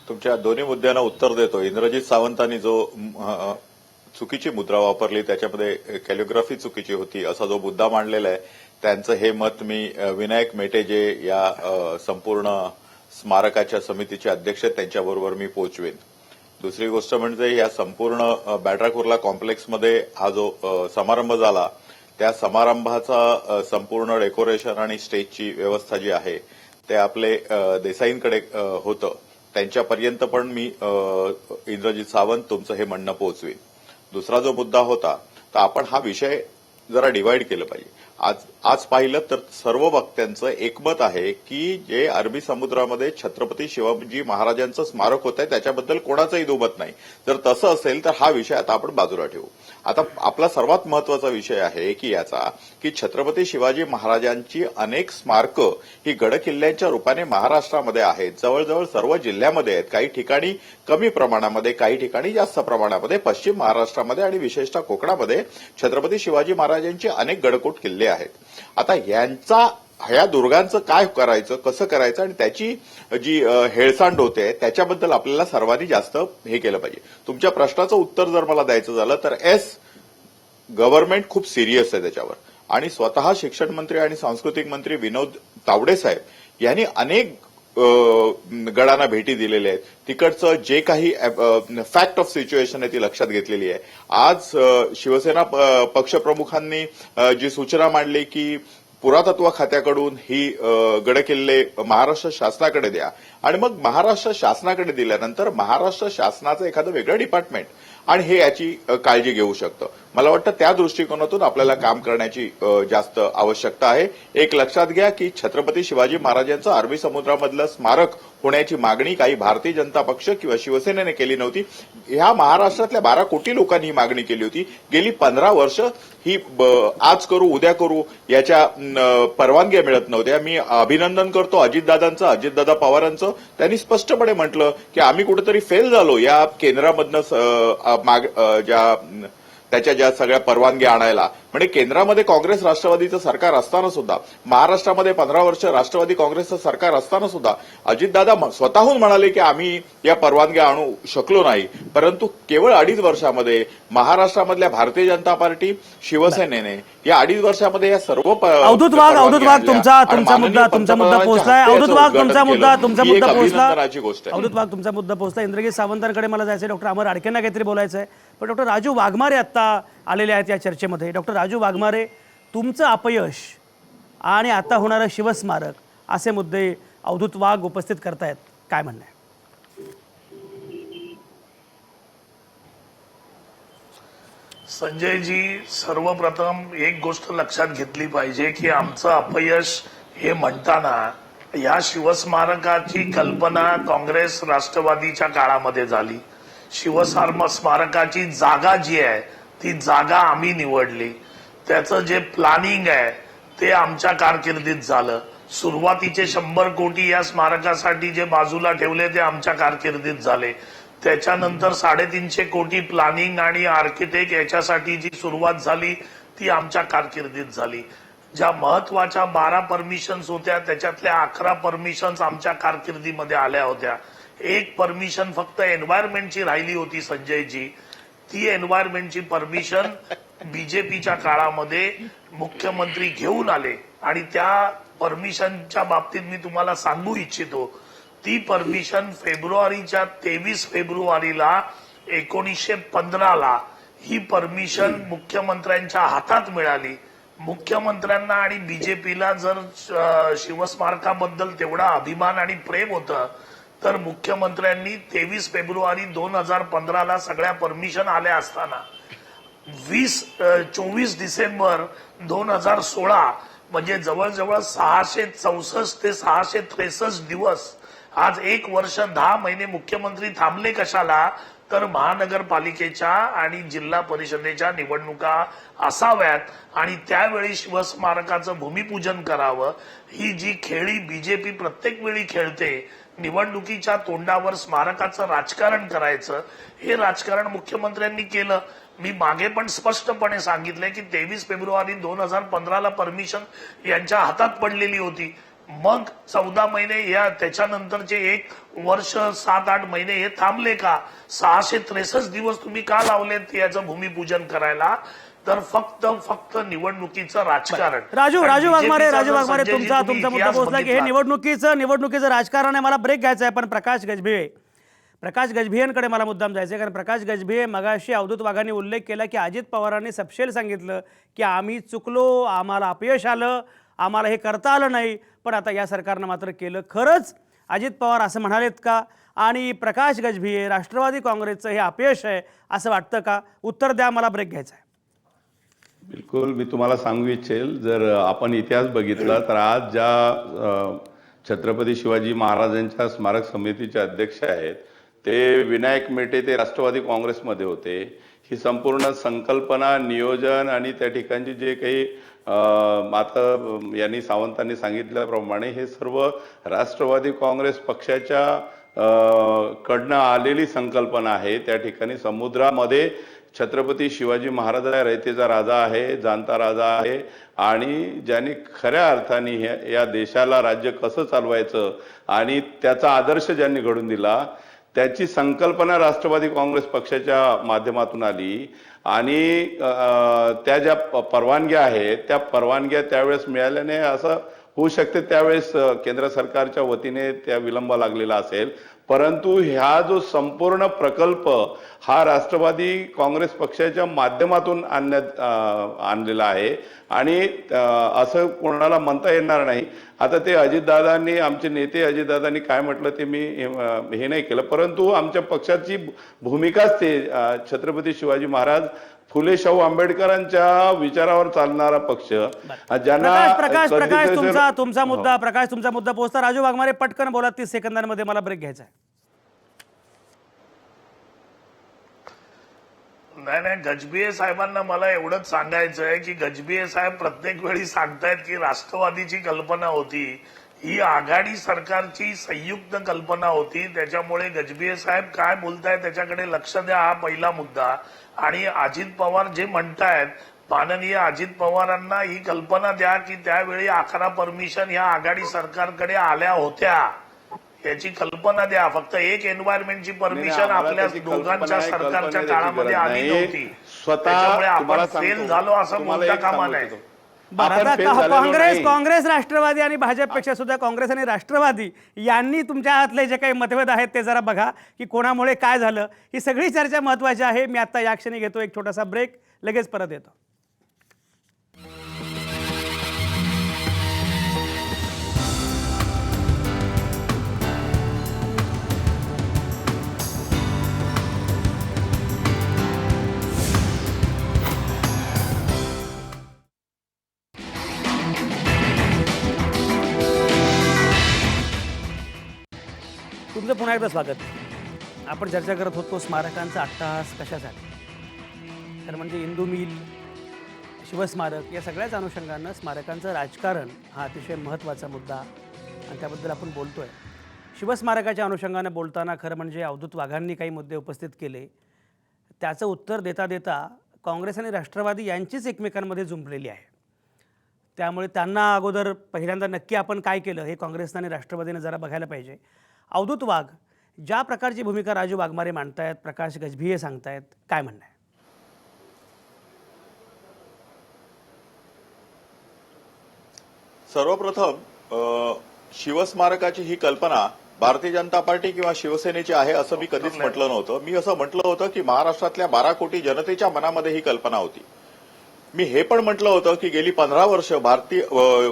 तुमच्या दोन्ही मुद्द्यांना उत्तर देतो. इंद्रजित सावंतांनी जो चुकीची मुद्रा वापरली त्याच्यामध्ये कॅलिग्राफी चुकीची होती असा जो मुद्दा मांडलेला आहे त्यांचं हे मत मी विनायक मेटे जे या संपूर्ण स्मारकाच्या समितीचे अध्यक्ष आहेत त्यांच्याबरोबर मी पोहोचवेन. दुसरी गोष्ट म्हणजे या संपूर्ण बॅड्रा कुर्ला कॉम्प्लेक्समध्ये हा जो समारंभ झाला त्या समारंभाचा संपूर्ण डेकोरेशन आणि स्टेजची व्यवस्था जी आहे ते आपले देसाईंकडे होतं. त्यांच्यापर्यंत पण मी इंद्रजित सावंत तुमचं हे म्हणणं पोहोचवेन. दुसरा जो मुद्दा होता तर आपण हा विषय जरा डिवाइड केलं पाहिजे. आज पाहिलं तर सर्व वक्त्यांचं एकमत आहे की जे अरबी समुद्रामध्ये छत्रपती शिवाजी महाराजांचं स्मारक होत आहे त्याच्याबद्दल कोणाचंही दुमत नाही. जर तसं असेल तर हा विषय आता आपण बाजूला ठेवू. आता आपला सर्वात महत्वाचा विषय आहे की याचा की छत्रपती शिवाजी महाराजांची अनेक स्मारकं ही गडकिल्ल्यांच्या रूपाने महाराष्ट्रामध्ये आहेत. जवळजवळ सर्व जिल्ह्यामध्ये आहेत. काही ठिकाणी कमी प्रमाणामध्ये, काही ठिकाणी जास्त प्रमाणामध्ये. पश्चिम महाराष्ट्रामध्ये आणि विशेषतः कोकणामध्ये छत्रपती शिवाजी महाराजांचे अनेक गडकोट किल्ले आहेत. आता यांचा ह्या दुर्गांचं काय करायचं, कसं करायचं आणि त्याची जी हेळसांड होते त्याच्याबद्दल आपल्याला सर्वांनी जास्त हे केलं पाहिजे. तुमच्या प्रश्नाचं उत्तर जर मला द्यायचं झालं तर गव्हर्नमेंट खूप सिरियस आहे त्याच्यावर. आणि स्वतः शिक्षण मंत्री आणि सांस्कृतिक मंत्री विनोद तावडे साहेब यांनी अनेक गडांना भेटी दिलेल्या आहेत. तिकडचं जे काही फॅक्ट ऑफ सिच्युएशन आहे ती लक्षात घेतलेली आहे. आज शिवसेना पक्षप्रमुखांनी जी सूचना मांडली की पुरातत्व खात्याकडून ही गडकिल्ले महाराष्ट्र शासनाकडे द्या आणि मग महाराष्ट्र शासनाकडे दिल्यानंतर महाराष्ट्र शासनाचं एखादं वेगळं डिपार्टमेंट आणि हे याची काळजी घेऊ शकतं. मला वाटतं त्या दृष्टिकोनातून आपल्याला काम करण्याची जास्त आवश्यकता आहे. एक लक्षात घ्या की छत्रपती शिवाजी महाराजांचं अरबी समुद्रामधलं स्मारक होण्याची मागणी काही भारतीय जनता पक्ष किंवा शिवसेनेने केली नव्हती. ह्या महाराष्ट्रातल्या 12 कोटी लोकांनी ही मागणी केली होती. गेली 15 वर्ष ही आज करू उद्या करू याच्या परवानग्या मिळत नव्हत्या. मी अभिनंदन करतो अजितदादांचं, अजितदादा पवारांचं. त्यांनी स्पष्टपणे म्हटलं की आम्ही कुठेतरी फेल झालो या केंद्रामधनं त्याच्या ज्या सगळ्या परवानग्या आणायला. म्हणजे केंद्रामध्ये काँग्रेस राष्ट्रवादीचं सरकार असताना सुद्धा, महाराष्ट्रामध्ये 15 वर्ष राष्ट्रवादी काँग्रेसचं सरकार असताना सुद्धा अजितदादा स्वतःहून म्हणाले की आम्ही या परवानग्या आणू शकलो नाही. परंतु केवळ 2.5 वर्षामध्ये महाराष्ट्रामधल्या भारतीय जनता पार्टी, शिवसेनेने या 2.5 वर्षामध्ये या सर्व अवधूत वाघ तुमचा मुद्दा पोहोचलाय. अवधूत वाघ तुमचा मुद्दा पोहोचला. अवधूत वाघ तुमचा मुद्दा पोहोचला. इंद्रजित सावंतांकडे मला जायचंय. डॉक्टर अमर आडकेंना काहीतरी बोलायचं आहे. पण डॉक्टर राजू वाघमारे आता आलेले आहेत या चर्चेमध्ये. डॉक्टर राजू वाघमारे, तुमचं अपयश आणि आता होणारं शिवस्मारक असे मुद्दे अवधूत वाघ उपस्थित करतायत, काय म्हणणं आहे? संजयजी, सर्वप्रथम एक गोष्ट लक्षात घेतली पाहिजे की आमचं अपयश हे म्हणताना या शिवस्मारकाची कल्पना काँग्रेस राष्ट्रवादीच्या काळामध्ये झाली. शिवस्मारकाची जागा जी आहे ती जागा आम्ही निवडली. त्याचं जे प्लॅनिंग आहे ते आमच्या कारकिर्दीत झालं. सुरुवातीचे 100 कोटी या स्मारकासाठी जे बाजूला ठेवले ते आमच्या कारकिर्दीत झाले. त्याच्यानंतर 350 कोटी प्लॅनिंग आणि आर्किटेक्ट याच्यासाठी जी सुरुवात झाली ती आमच्या कारकिर्दीत झाली. ज्या महत्वाच्या 12 परमिशन्स होत्या त्याच्यातल्या 11 परमिशन्स आमच्या कारकिर्दीमध्ये आल्या होत्या. एक परमिशन फक्त एन्व्हायरमेंटची राहिली होती संजयजी. ती एन्व्हायरमेंटची परमिशन बीजेपीच्या काळामध्ये मुख्यमंत्री घेऊन आले आणि त्या परमिशनच्या बाबतीत मी तुम्हाला सांगू इच्छितो, ती परमिशन फेब्रुवारीच्या 23 फेब्रुवारीला 1915ला ही परमिशन मुख्यमंत्र्यांच्या हातात मिळाली. मुख्यमंत्र्यांना आणि बीजेपीला जर शिवस्मारकाबद्दल तेवढा अभिमान आणि प्रेम होतं तर मुख्यमंत्र्यांनी 23 फेब्रुवारी 2015ला सगळ्या परमिशन आल्या असताना 24 डिसेंबर 2016 म्हणजे जवळजवळ 664 ते 663 दिवस, आज 1 वर्ष 10 महिने मुख्यमंत्री थांबले कशाला? तर महानगरपालिकेच्या आणि जिल्हा परिषदेच्या निवडणुका असाव्यात आणि त्यावेळी शिवस्मारकाचं भूमिपूजन करावं. ही जी खेळी बीजेपी प्रत्येक वेळी खेळते, निवडणुकीच्या तोंडावर स्मारकाचं राजकारण करायचं, हे राजकारण मुख्यमंत्र्यांनी केलं. मी मागे पण स्पष्टपणे सांगितलंय की 23 फेब्रुवारी 2015ला परमिशन यांच्या हातात पडलेली होती. मग 14 महिने या त्याच्यानंतरचे 1 वर्ष 7-8 महिने हे थांबले का? 663 दिवस तुम्ही का लावलेत याचं भूमिपूजन करायला? तर फक्त निवडणुकीचं राजकारण. राजू वाघमारे तुमचा मुद्दा पोहोचला की हे निवडणुकीचं राजकारण आहे. मला ब्रेक घ्यायचा आहे. पण प्रकाश गजभियेंकडे मला मुद्दाम जायचं आहे. कारण प्रकाश गजभिये मगाशी अवधूत वाघांनी उल्लेख केला की अजित पवारांनी सपशेल सांगितलं की आम्ही चुकलो, आम्हाला अपयश आलं, आम्हाला हे करता आलं नाही, पण आता या सरकारनं मात्र केलं. खरंच अजित पवार असं म्हणालेत का? आणि प्रकाश गजभिये, राष्ट्रवादी काँग्रेसचं हे अपयश आहे असं वाटतं का? उत्तर द्या, मला ब्रेक घ्यायचा आहे. बिलकुल, मी तुम्हाला सांगू इच्छेल, जर आपण इतिहास बघितला तर आज ज्या छत्रपती शिवाजी महाराजांच्या स्मारक समितीचे अध्यक्ष आहेत ते विनायक मेटे, ते राष्ट्रवादी काँग्रेसमध्ये होते. ही संपूर्ण संकल्पना, नियोजन आणि त्या ठिकाणची जे काही यांनी सावंतांनी सांगितल्याप्रमाणे हे सर्व राष्ट्रवादी काँग्रेस पक्षाच्या कडनं आलेली संकल्पना आहे. त्या ठिकाणी समुद्रामध्ये छत्रपती शिवाजी महाराज रयतेचा राजा आहे, जाणता राजा आहे आणि ज्यांनी खऱ्या अर्थाने या देशाला राज्य कसं चालवायचं आणि त्याचा आदर्श ज्यांनी घडून दिला, त्याची संकल्पना राष्ट्रवादी काँग्रेस पक्षाच्या माध्यमातून आली आणि त्या ज्या परवानग्या आहेत त्या परवानग्या त्यावेळेस मिळाल्याने असं होऊ शकते त्यावेळेस केंद्र सरकारच्या वतीने त्या विलंब लागलेला असेल, परंतु ह्या जो संपूर्ण प्रकल्प हा राष्ट्रवादी काँग्रेस पक्षाच्या माध्यमातून आणलेला आहे आणि असं कोणाला म्हणता येणार नाही. आता ते अजितदादांनी, आमचे नेते अजितदादांनी काय म्हटलं ते मी हे नाही केलं, परंतु आमच्या पक्षाची भूमिकाच ते छत्रपती शिवाजी महाराज फुले शाहू आंबेडकरांच्या विचारावर चालणारा पक्ष ज्यांना प्रकाश तुमचा मुद्दा पोहोचता. राजू वाघमारे पटकन बोला, 30 सेकंदांमध्ये मला ब्रेक घ्यायचा आहे. नाही, गजबिये साहेबांना मला एवढंच सांगायचं आहे की गजबिये साहेब प्रत्येक वेळी सांगतायत की राष्ट्रवादीची कल्पना होती, ही आघाडी सरकारची संयुक्त कल्पना होती. त्याच्यामुळे गजबिये साहेब काय बोलतायत त्याच्याकडे लक्ष द्या, हा पहिला मुद्दा. आणि अजित पवार जे म्हणतायत, माननीय अजित पवारांना ही कल्पना द्या की त्यावेळी 11 परमिशन या आघाडी सरकारकडे आल्या होत्या, याची कल्पना द्या. फक्त एक एन्व्हायरमेंटची परमिशन आपल्या दोघांच्या सरकारच्या काळामध्ये आली नव्हती. त्याच्यामुळे आपण फेल झालो असं बोलता कामा नये. काँग्रेस राष्ट्रवादी आणि भाजपपेक्षा सुद्धा काँग्रेस आणि राष्ट्रवादी यांनी तुमच्या हातले जे काही मतभेद आहेत ते जरा बघा की कोणामुळे काय झालं. ही सगळी चर्चा महत्वाची आहे. मी आता या क्षणी घेतो एक छोटासा ब्रेक, लगेच परत येतो. तुमचं पुन्हा एकदा स्वागत. आपण चर्चा करत होतो स्मारकांचा अट्टहास कशासाठी, तर म्हणजे इंदू मिल, शिवस्मारक या सगळ्याच अनुषंगानं स्मारकांचं राजकारण हा अतिशय महत्त्वाचा मुद्दा आणि त्याबद्दल आपण बोलतो आहे. शिवस्मारकाच्या अनुषंगानं बोलताना खरं म्हणजे अवधूत वाघांनी काही मुद्दे उपस्थित केले, त्याचं उत्तर देता देता काँग्रेस आणि राष्ट्रवादी यांचीच एकमेकांमध्ये जुंपलेली आहे. त्यामुळे त्यांना अगोदर पहिल्यांदा नक्की आपण काय केलं हे काँग्रेसनं आणि राष्ट्रवादीनं जरा बघायला पाहिजे. अवधूत वाघ, ज्या प्रकारची भूमिका राजू वाघमारे मांडतायत, प्रकाश गजभिये सांगतायत, काय म्हणणं आहे? सर्वप्रथम शिवस्मारकाची ही कल्पना भारतीय जनता पार्टी किंवा शिवसेनेची आहे असं मी कधीच म्हटलं नव्हतं. मी असं म्हटलं होतं की महाराष्ट्रातल्या 12 कोटी जनतेच्या मनामध्ये ही कल्पना होती. मी हे पण म्हटलं होतं की गेली 15 वर्ष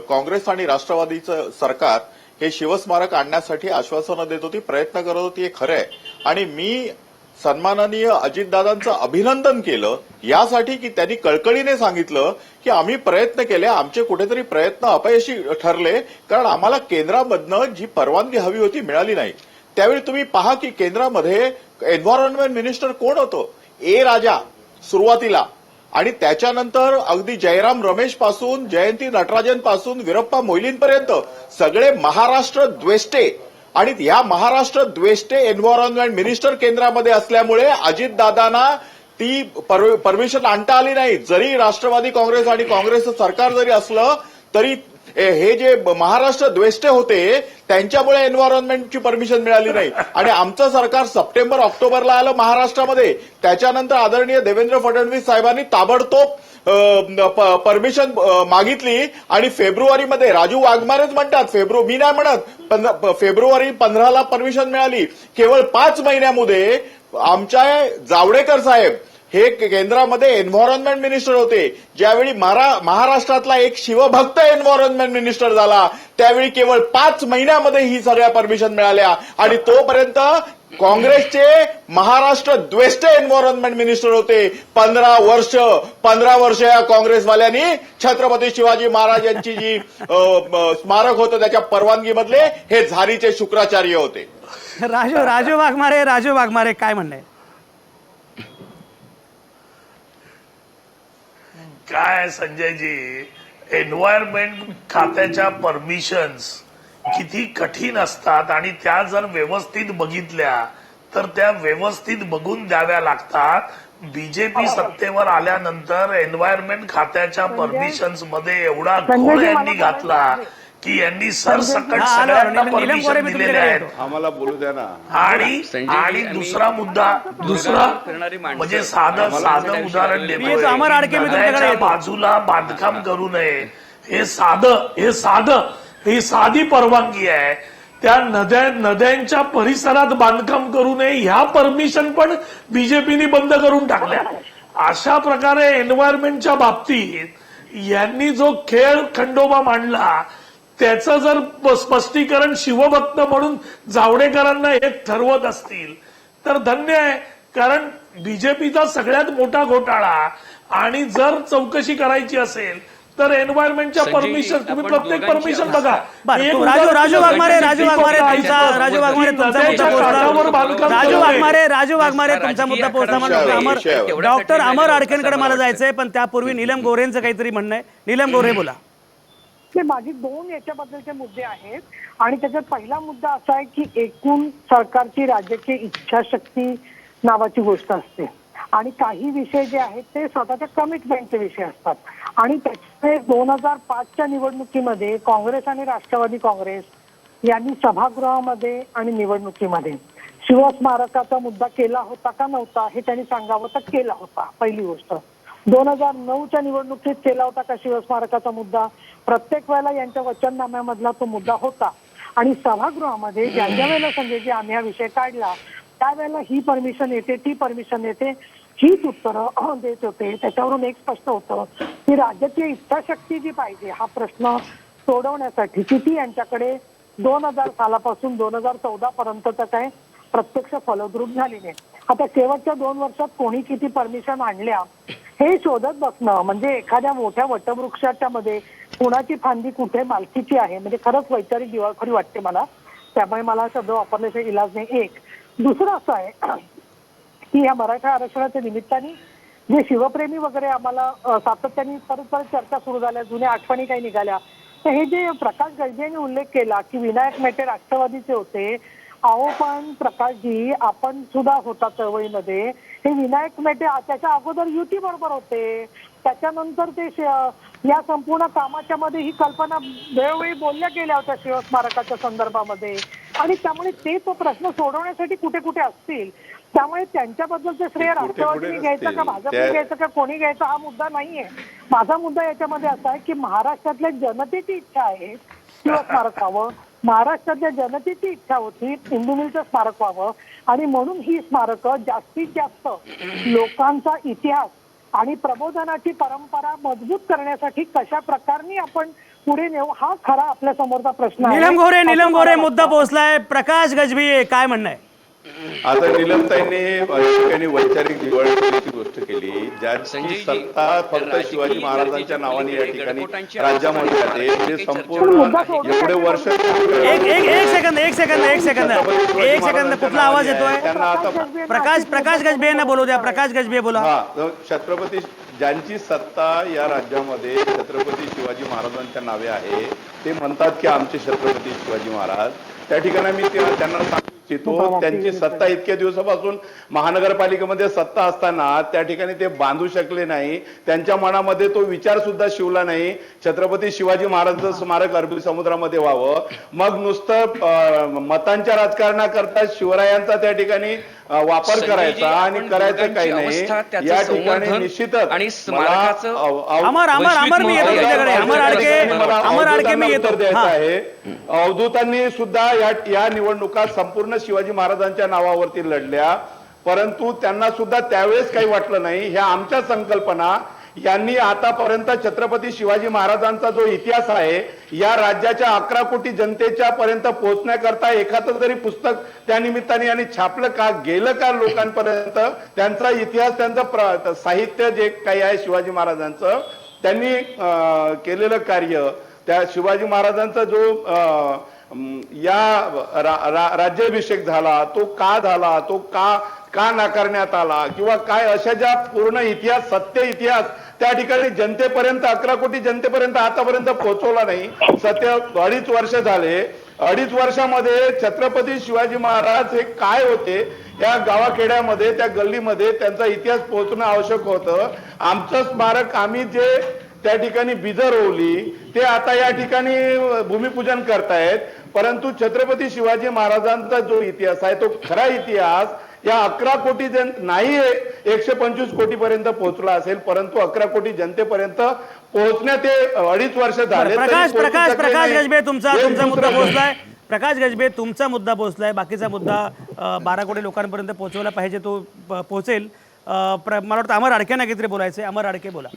काँग्रेस आणि राष्ट्रवादीचं सरकार हे शिवस्मारक आणण्यासाठी आश्वासनं देत होती, प्रयत्न करत होती, हे खरं आहे. आणि मी सन्माननीय अजितदादांचं अभिनंदन केलं यासाठी की त्यांनी कळकळीने सांगितलं की आम्ही प्रयत्न केले, आमचे कुठेतरी प्रयत्न अपयशी ठरले, कारण आम्हाला केंद्रामधनं जी परवानगी हवी होती मिळाली नाही. त्यावेळी तुम्ही पहा की केंद्रामध्ये एन्व्हायरमेंट मिनिस्टर कोण होतं? ए राजा सुरुवातीला, आणि त्याच्यानंतर अगदी जयराम रमेश पासून जयंती नटराजन पासून वीरप्पा मोईलींपर्यंत सगळे महाराष्ट्र द्वेष्टे. आणि या महाराष्ट्र द्वेष्टे एन्व्हायरमेंट मिनिस्टर केंद्रामध्ये असल्यामुळे अजितदादांना ती परमिशन आणता आली नाही. जरी राष्ट्रवादी काँग्रेस आणि काँग्रेसचं सरकार जरी असलं तरी हे जे महाराष्ट्र द्वेष्टे होते त्यांच्यामुळे एन्व्हायरमेंटची परमिशन मिळाली नाही. आणि आमचं सरकार सप्टेंबर ऑक्टोबरला आलं महाराष्ट्रामध्ये. त्याच्यानंतर आदरणीय देवेंद्र फडणवीस साहेबांनी ताबडतोब परमिशन मागितली आणि फेब्रुवारीमध्ये, राजू वाघमारेच म्हणतात, मी नाही म्हणत, फेब्रुवारी 15ला परमिशन मिळाली. केवळ 5 महिन्यामध्ये आमच्या जावडेकर साहेब हे केंद्रामध्ये एन्व्हायरमेंट मिनिस्टर होते. ज्यावेळी महाराष्ट्रातला एक शिवभक्त एन्व्हायरमेंट मिनिस्टर झाला त्यावेळी केवळ 5 महिन्यामध्ये ही सगळ्या परमिशन मिळाल्या. आणि तोपर्यंत काँग्रेसचे महाराष्ट्र द्वेष्टे एन्व्हायरमेंट मिनिस्टर होते. 15 वर्ष या काँग्रेसवाल्यांनी छत्रपती शिवाजी महाराज यांची जी स्मारक होतं त्याच्या परवानगीमधले हे झारीचे शुक्राचार्य होते. राजू वाघमारे काय म्हणणं आहे? काय संजयजी, एन्व्हायरमेंट खात्याच्या परमिशन्स किती कठीण असतात आणि त्या जर व्यवस्थित बघितल्या तर त्या व्यवस्थित बघून द्याव्या लागतात. बीजेपी सत्तेवर आल्यानंतर एन्व्हायरमेंट खात्याच्या परमिशन्स मध्ये एवढा संजय घोळ जी, यांनी मला घातला की यांनी सरसकट हा, आलो, सगळ्यांना नीलम गोरे, परमिशन मी दिलेले तुमच्याकडे आहेत. येतो. आम्हाला बोलू द्या ना. आणि संजय आणि जी, दुसरा मुद्दा दुसरा फिरणारी माणसं. म्हणजे साधं उदाहरण मी देतोय. येतो, अमर आडके, मी तुमच्याकडे नद्याच्या येतो. बाजूला बांधकाम करू नये ही साधी परवानगी आहे. त्या नद्यांच्या परिसरात बांधकाम करू नये ह्या परमिशन पण बीजेपीने बंद करून टाकल्या. अशा प्रकारे एन्व्हायरमेंटच्या बाबतीत यांनी जो खेळ खंडोबा मांडला त्याचं जर स्पष्टीकरण शिवभक्त म्हणून जावडेकरांना हे ठरवत असतील तर धन्य आहे. कारण बीजेपीचा सगळ्यात मोठा घोटाळा आणि जर चौकशी करायची असेल तर एन्व्हायरमेंटच्या संजय जी, परमिशन तुम्ही आपण प्रत्येक दोघांची परमिशन अवस्था- बघा. बरं, एक तो उदाहरण राजू वाघमारे तुमचा नद्याच्या मुद्दा काठावर पोहोचला. बांधकाम राजू करू नये. वाघमारे तुमचा मुद्दा पोहोचला. विषयावर. डॉक्टर अमर आडकेंकडे मला जायचंय, पण त्यापूर्वी नीलम गोरेंचं काहीतरी म्हणणं आहे. नीलम गोरे बोला. ते माझी दोन याच्याबद्दलचे मुद्दे आहेत आणि त्याच्यात पहिला मुद्दा असा आहे की एकूण सरकारची राजकीय इच्छाशक्ती नावाची गोष्ट असते आणि काही विषय जे आहेत ते स्वतःच्या कमिटमेंटचे विषय असतात आणि त्याच्यामुळे 2005च्या निवडणुकीमध्ये काँग्रेस आणि राष्ट्रवादी काँग्रेस यांनी सभागृहामध्ये आणि निवडणुकीमध्ये शिवस्मारकाचा मुद्दा केला होता का नव्हता हे त्यांनी सांगावं तर केला होता. पहिली गोष्ट. 2009च्या निवडणुकीत केला होता का शिवस्मारकाचा मुद्दा? प्रत्येक वेळेला यांच्या वचननाम्यामधला तो मुद्दा होता आणि सभागृहामध्ये ज्या ज्या वेळेला संजयजी आम्ही हा विषय काढला त्यावेळेला ही परमिशन येते ती परमिशन येते हीच उत्तरं देत होते. त्याच्यावरून एक स्पष्ट होतं की राजकीय इच्छाशक्ती जी पाहिजे हा प्रश्न सोडवण्यासाठी किती यांच्याकडे 2000 सालापासून 2014 पर्यंतचं काय प्रत्यक्ष फलद्रूप झाली नाही. आता शेवटच्या 2 वर्षात कोणी किती परमिशन आणल्या हे शोधत बसणं म्हणजे एखाद्या मोठ्या वटवृक्षाच्या मध्ये कुणाची फांदी कुठे मालकीची आहे म्हणजे खरंच वैचारिक दिवाळखोरी वाटते मला. त्यामुळे मला शब्द वापरल्याशिवाय इलाज नाही. एक दुसरं असं आहे की या मराठा आरक्षणाच्या निमित्ताने जे शिवप्रेमी वगैरे आम्हाला सातत्याने परत परत चर्चा सुरू झाल्या, जुन्या आठवणी काही निघाल्या. तर हे जे प्रकाश गजबे यांनी उल्लेख केला की विनायक मेटे राष्ट्रवादीचे होते. अहो पण प्रकाशजी आपण सुद्धा होता चळवळीमध्ये. हे विनायक मेटे त्याच्या अगोदर युती बरोबर होते. त्याच्यानंतर ते या संपूर्ण कामाच्या मध्ये ही कल्पना वेळोवेळी बोलल्या गेल्या होत्या शिवस्मारकाच्या संदर्भामध्ये आणि त्यामुळे ते तो प्रश्न सोडवण्यासाठी कुठे कुठे असतील. त्यामुळे त्यांच्याबद्दलचं श्रेय राष्ट्रवादीने घ्यायचं का भाजपने घ्यायचं का कोणी घ्यायचं हा मुद्दा नाहीये. माझा मुद्दा याच्यामध्ये असा आहे की महाराष्ट्रातल्या जनतेची इच्छा आहे शिवस्मारक व्हावं. महाराष्ट्रातल्या जनतेची इच्छा होती इंदू मिलचं स्मारक व्हावं आणि म्हणून ही स्मारकं जास्तीत जास्त लोकांचा इतिहास आणि प्रबोधनाची परंपरा मजबूत करण्यासाठी कशा प्रकारे आपण पुढे नेऊ हा खरा आपल्या समोरचा प्रश्न आहे. नीलम गोरे मुद्दा पोहोचलाय. प्रकाश गजभिये काय म्हणणं आहे? आता नीलमताईंनी ठिकाणी वैचारिक दिवाळखोरीची गोष्ट केली. ज्याची संजयजी, सत्ता फक्त राजकीय शिवाजी महाराजांच्या नावाने या ठिकाणी गडकोटांची राज्यामध्ये अवस्था आहे. आहे. म्हणजे संपूर्ण एवढे वर्ष एक सेकंद कुठला आवाज येतोय? त्यांना आता प्रकाश गजबे यांना बोलू द्या. प्रकाश गजबे बोला. हा छत्रपती ज्यांची सत्ता या राज्यामध्ये छत्रपती शिवाजी महाराजांच्या नावे आहे ते म्हणतात की आमचे छत्रपती शिवाजी महाराज. त्या ठिकाणी मी त्यांना सांगू इच्छितो त्यांची सत्ता इतक्या दिवसापासून महानगरपालिकेमध्ये सत्ता असताना त्या ठिकाणी ते बांधू शकले नाही. त्यांच्या मनामध्ये तो विचार सुद्धा शिवला नाही छत्रपती शिवाजी महाराजांचं स्मारक अरबी समुद्रामध्ये व्हावं. मग नुसतं मतांच्या राजकारणाकरता शिवरायांचा त्या ठिकाणी वापर करायचा आणि करायचं काही नाही. या ठिकाणी निश्चितच आणि स्मारकाचं अमर मी येतो तुमच्याकडे. अमर आडके मी येतो. द्यायचं आहे. अवधूतांनी सुद्धा या निवडणुका संपूर्ण शिवाजी महाराजांच्या नावावरती लढल्या परंतु त्यांना सुद्धा त्यावेळेस काही वाटलं नाही. ह्या आमच्या संकल्पना यांनी आतापर्यंत छत्रपती शिवाजी महाराजांचा जो इतिहास आहे या राज्याच्या 11 कोटी जनतेच्या पर्यंत पोहोचण्याकरता एखादं तरी पुस्तक त्या निमित्ताने यांनी छापलं का गेलं का लोकांपर्यंत त्यांचा इतिहास त्यांचं साहित्य जे काही आहे शिवाजी महाराजांचं त्यांनी केलेलं कार्य त्या शिवाजी महाराजांचा जो या राज्याभिषेक झाला तो का झाला तो का नाकारण्यात आला किंवा काय अशा ज्या पूर्ण इतिहास सत्य इतिहास त्या ठिकाणी जनतेपर्यंत 11 कोटी जनतेपर्यंत आतापर्यंत पोहोचवला नाही. 2.5 वर्ष झाले 2.5 वर्षामध्ये छत्रपती शिवाजी महाराज हे काय होते या गावाखेड्यामध्ये, त्या गल्लीमध्ये त्यांचा इतिहास पोहोचणं आवश्यक होतं. आमचं स्मारक आम्ही जे त्या ठिकाणी बीजं रोवली ते आता या ठिकाणी भूमिपूजन करतायत. परंतु छत्रपती शिवाजी महाराजांचा जो इतिहास आहे तो खरा इतिहास या 11 कोटी नाही 125 कोटी पर्यंत पोहोचला असेल, परंतु 11 कोटी जनतेपर्यंत पोहोचण्यात ते 2.5 वर्ष झाले. प्रकाश गजबे तुमचा मुद्दा पोहोचलाय. प्रकाश गजबे तुमचा मुद्दा पोहोचलाय. बाकीचा मुद्दा 12 कोटी लोकांपर्यंत पोहोचवला पाहिजे, तो पोहोचेल. मला वाटतं अमर अडकेंना काहीतरी बोलायचंय. अमर अडके बोला.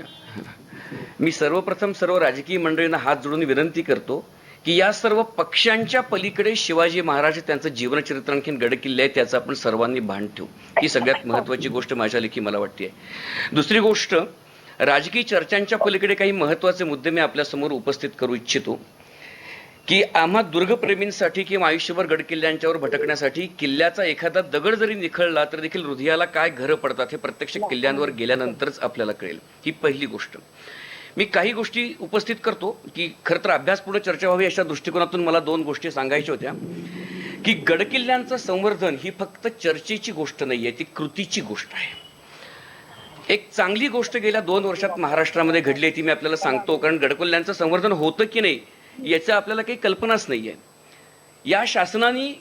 मी सर्वप्रथम सर्व राजकीय मंडळींना हात जोडून विनंती करतो की या सर्व पक्षांच्या पलीकडे शिवाजी महाराज त्यांचं जीवनचरित्र आणखीन गडकिल्ले आहे त्याचं आपण सर्वांनी भान ठेवू. ही सगळ्यात महत्वाची गोष्ट माझ्या लेखी मला वाटते. दुसरी गोष्ट, राजकीय चर्चांच्या पलीकडे काही महत्वाचे मुद्दे मी आपल्यासमोर उपस्थित करू इच्छितो की आम्हा दुर्गप्रेमींसाठी किंवा आयुष्यभर गडकिल्ल्यांच्यावर भटकण्यासाठी किल्ल्याचा एखादा दगड जरी निखळला तर देखील हृदयाला काय घरं पडतात हे प्रत्यक्ष किल्ल्यांवर गेल्यानंतरच आपल्याला कळेल. ही पहिली गोष्ट. मी काही गोष्टी उपस्थित करतो की खरं तर अभ्यासपूर्ण चर्चा व्हावी अशा दृष्टिकोनातून मला 2 गोष्टी सांगायच्या होत्या की गडकिल्ल्यांचं संवर्धन ही फक्त चर्चेची गोष्ट नाहीये, ती कृतीची गोष्ट आहे. एक चांगली गोष्ट गेल्या 2 वर्षात महाराष्ट्रामध्ये घडली ती मी आपल्याला सांगतो, कारण गडकिल्ल्यांचं संवर्धन होतं की नाही याचं आपल्याला काही कल्पनाच नाहीये. या शासनाने,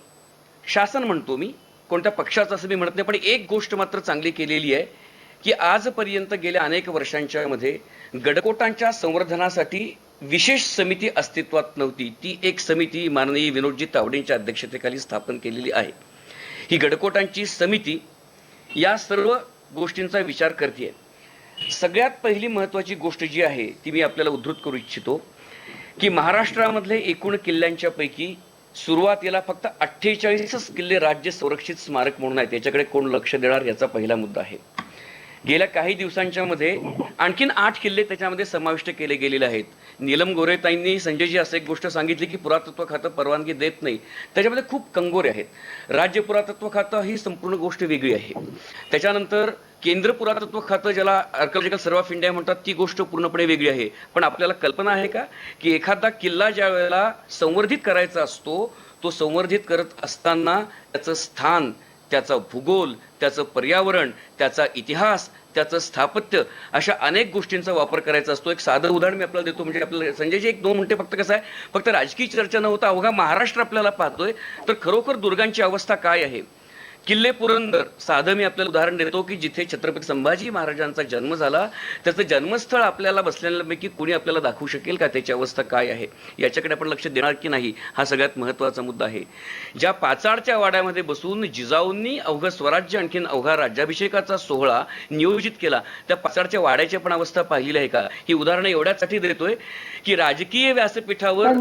शासन म्हणतो मी, कोणत्या पक्षाचं असं मी म्हणत नाही, पण एक गोष्ट मात्र चांगली केलेली आहे की आजपर्यंत गेल्या अनेक वर्षांच्या मध्ये गडकोटांच्या संवर्धनासाठी विशेष समिती अस्तित्वात नव्हती. ती एक समिती माननीय विनोदजी तावडेंच्या अध्यक्षतेखाली स्थापन केलेली आहे. ही गडकोटांची समिती या सर्व गोष्टींचा विचार करते. सगळ्यात पहिली महत्वाची गोष्ट जी आहे ती मी आपल्याला उद्धृत करू इच्छितो की महाराष्ट्रामधले एकूण किल्ल्यांच्या पैकी सुरुवातीला फक्त 48च किल्ले राज्य संरक्षित स्मारक म्हणून आहेत. याच्याकडे कोण लक्ष देणार याचा पहिला मुद्दा आहे. गेल्या काही दिवसांच्या मध्ये आणखीन 8 किल्ले त्याच्यामध्ये समाविष्ट केले गेलेले आहेत. नीलम गोरेताईंनी संजयजी असं एक गोष्ट सांगितली की पुरातत्व खातं परवानगी देत नाही. त्याच्यामध्ये खूप कंगोरे आहेत. राज्य पुरातत्व खातं ही संपूर्ण गोष्ट वेगळी आहे. त्याच्यानंतर केंद्र पुरातत्व खातं ज्याला आर्किओलॉजिकल सर्व्हे ऑफ इंडिया म्हणतात ती गोष्ट पूर्णपणे वेगळी आहे. पण आपल्याला कल्पना आहे का की एखादा किल्ला ज्या वेळेला संवर्धित करायचा असतो तो संवर्धित करत असताना त्याचं स्थान, त्याचा भूगोल, त्याचं पर्यावरण, त्याचा इतिहास, त्याचं स्थापत्य अशा अनेक गोष्टींचा वापर करायचा असतो. एक साधं उदाहरण मी आपल्याला देतो. म्हणजे आपल्याला संजयजी 1-2 मिनिटे फक्त कसं आहे, फक्त राजकीय चर्चा न होता अवघा महाराष्ट्र आपल्याला पाहतोय तर खरोखर दुर्गांची अवस्था काय आहे. किल्ले पुरंदर साधं मी आपल्याला उदाहरण देतो की जिथे छत्रपती संभाजी महाराजांचा जन्म झाला त्याचं जन्मस्थळ आपल्याला बसलेल्यापैकी कोणी आपल्याला दाखवू शकेल का त्याची अवस्था काय आहे. याच्याकडे आपण लक्ष देणार की नाही हा सगळ्यात महत्त्वाचा मुद्दा आहे. ज्या पाचाडच्या वाड्यामध्ये बसून जिजाऊंनी अवघं स्वराज्य आणखीन अवघा राज्याभिषेकाचा सोहळा नियोजित केला त्या पाचाडच्या वाड्याची पण अवस्था पाहिलेली आहे का. ही उदाहरणं एवढ्यासाठी देतोय की राजकीय व्यासपीठावर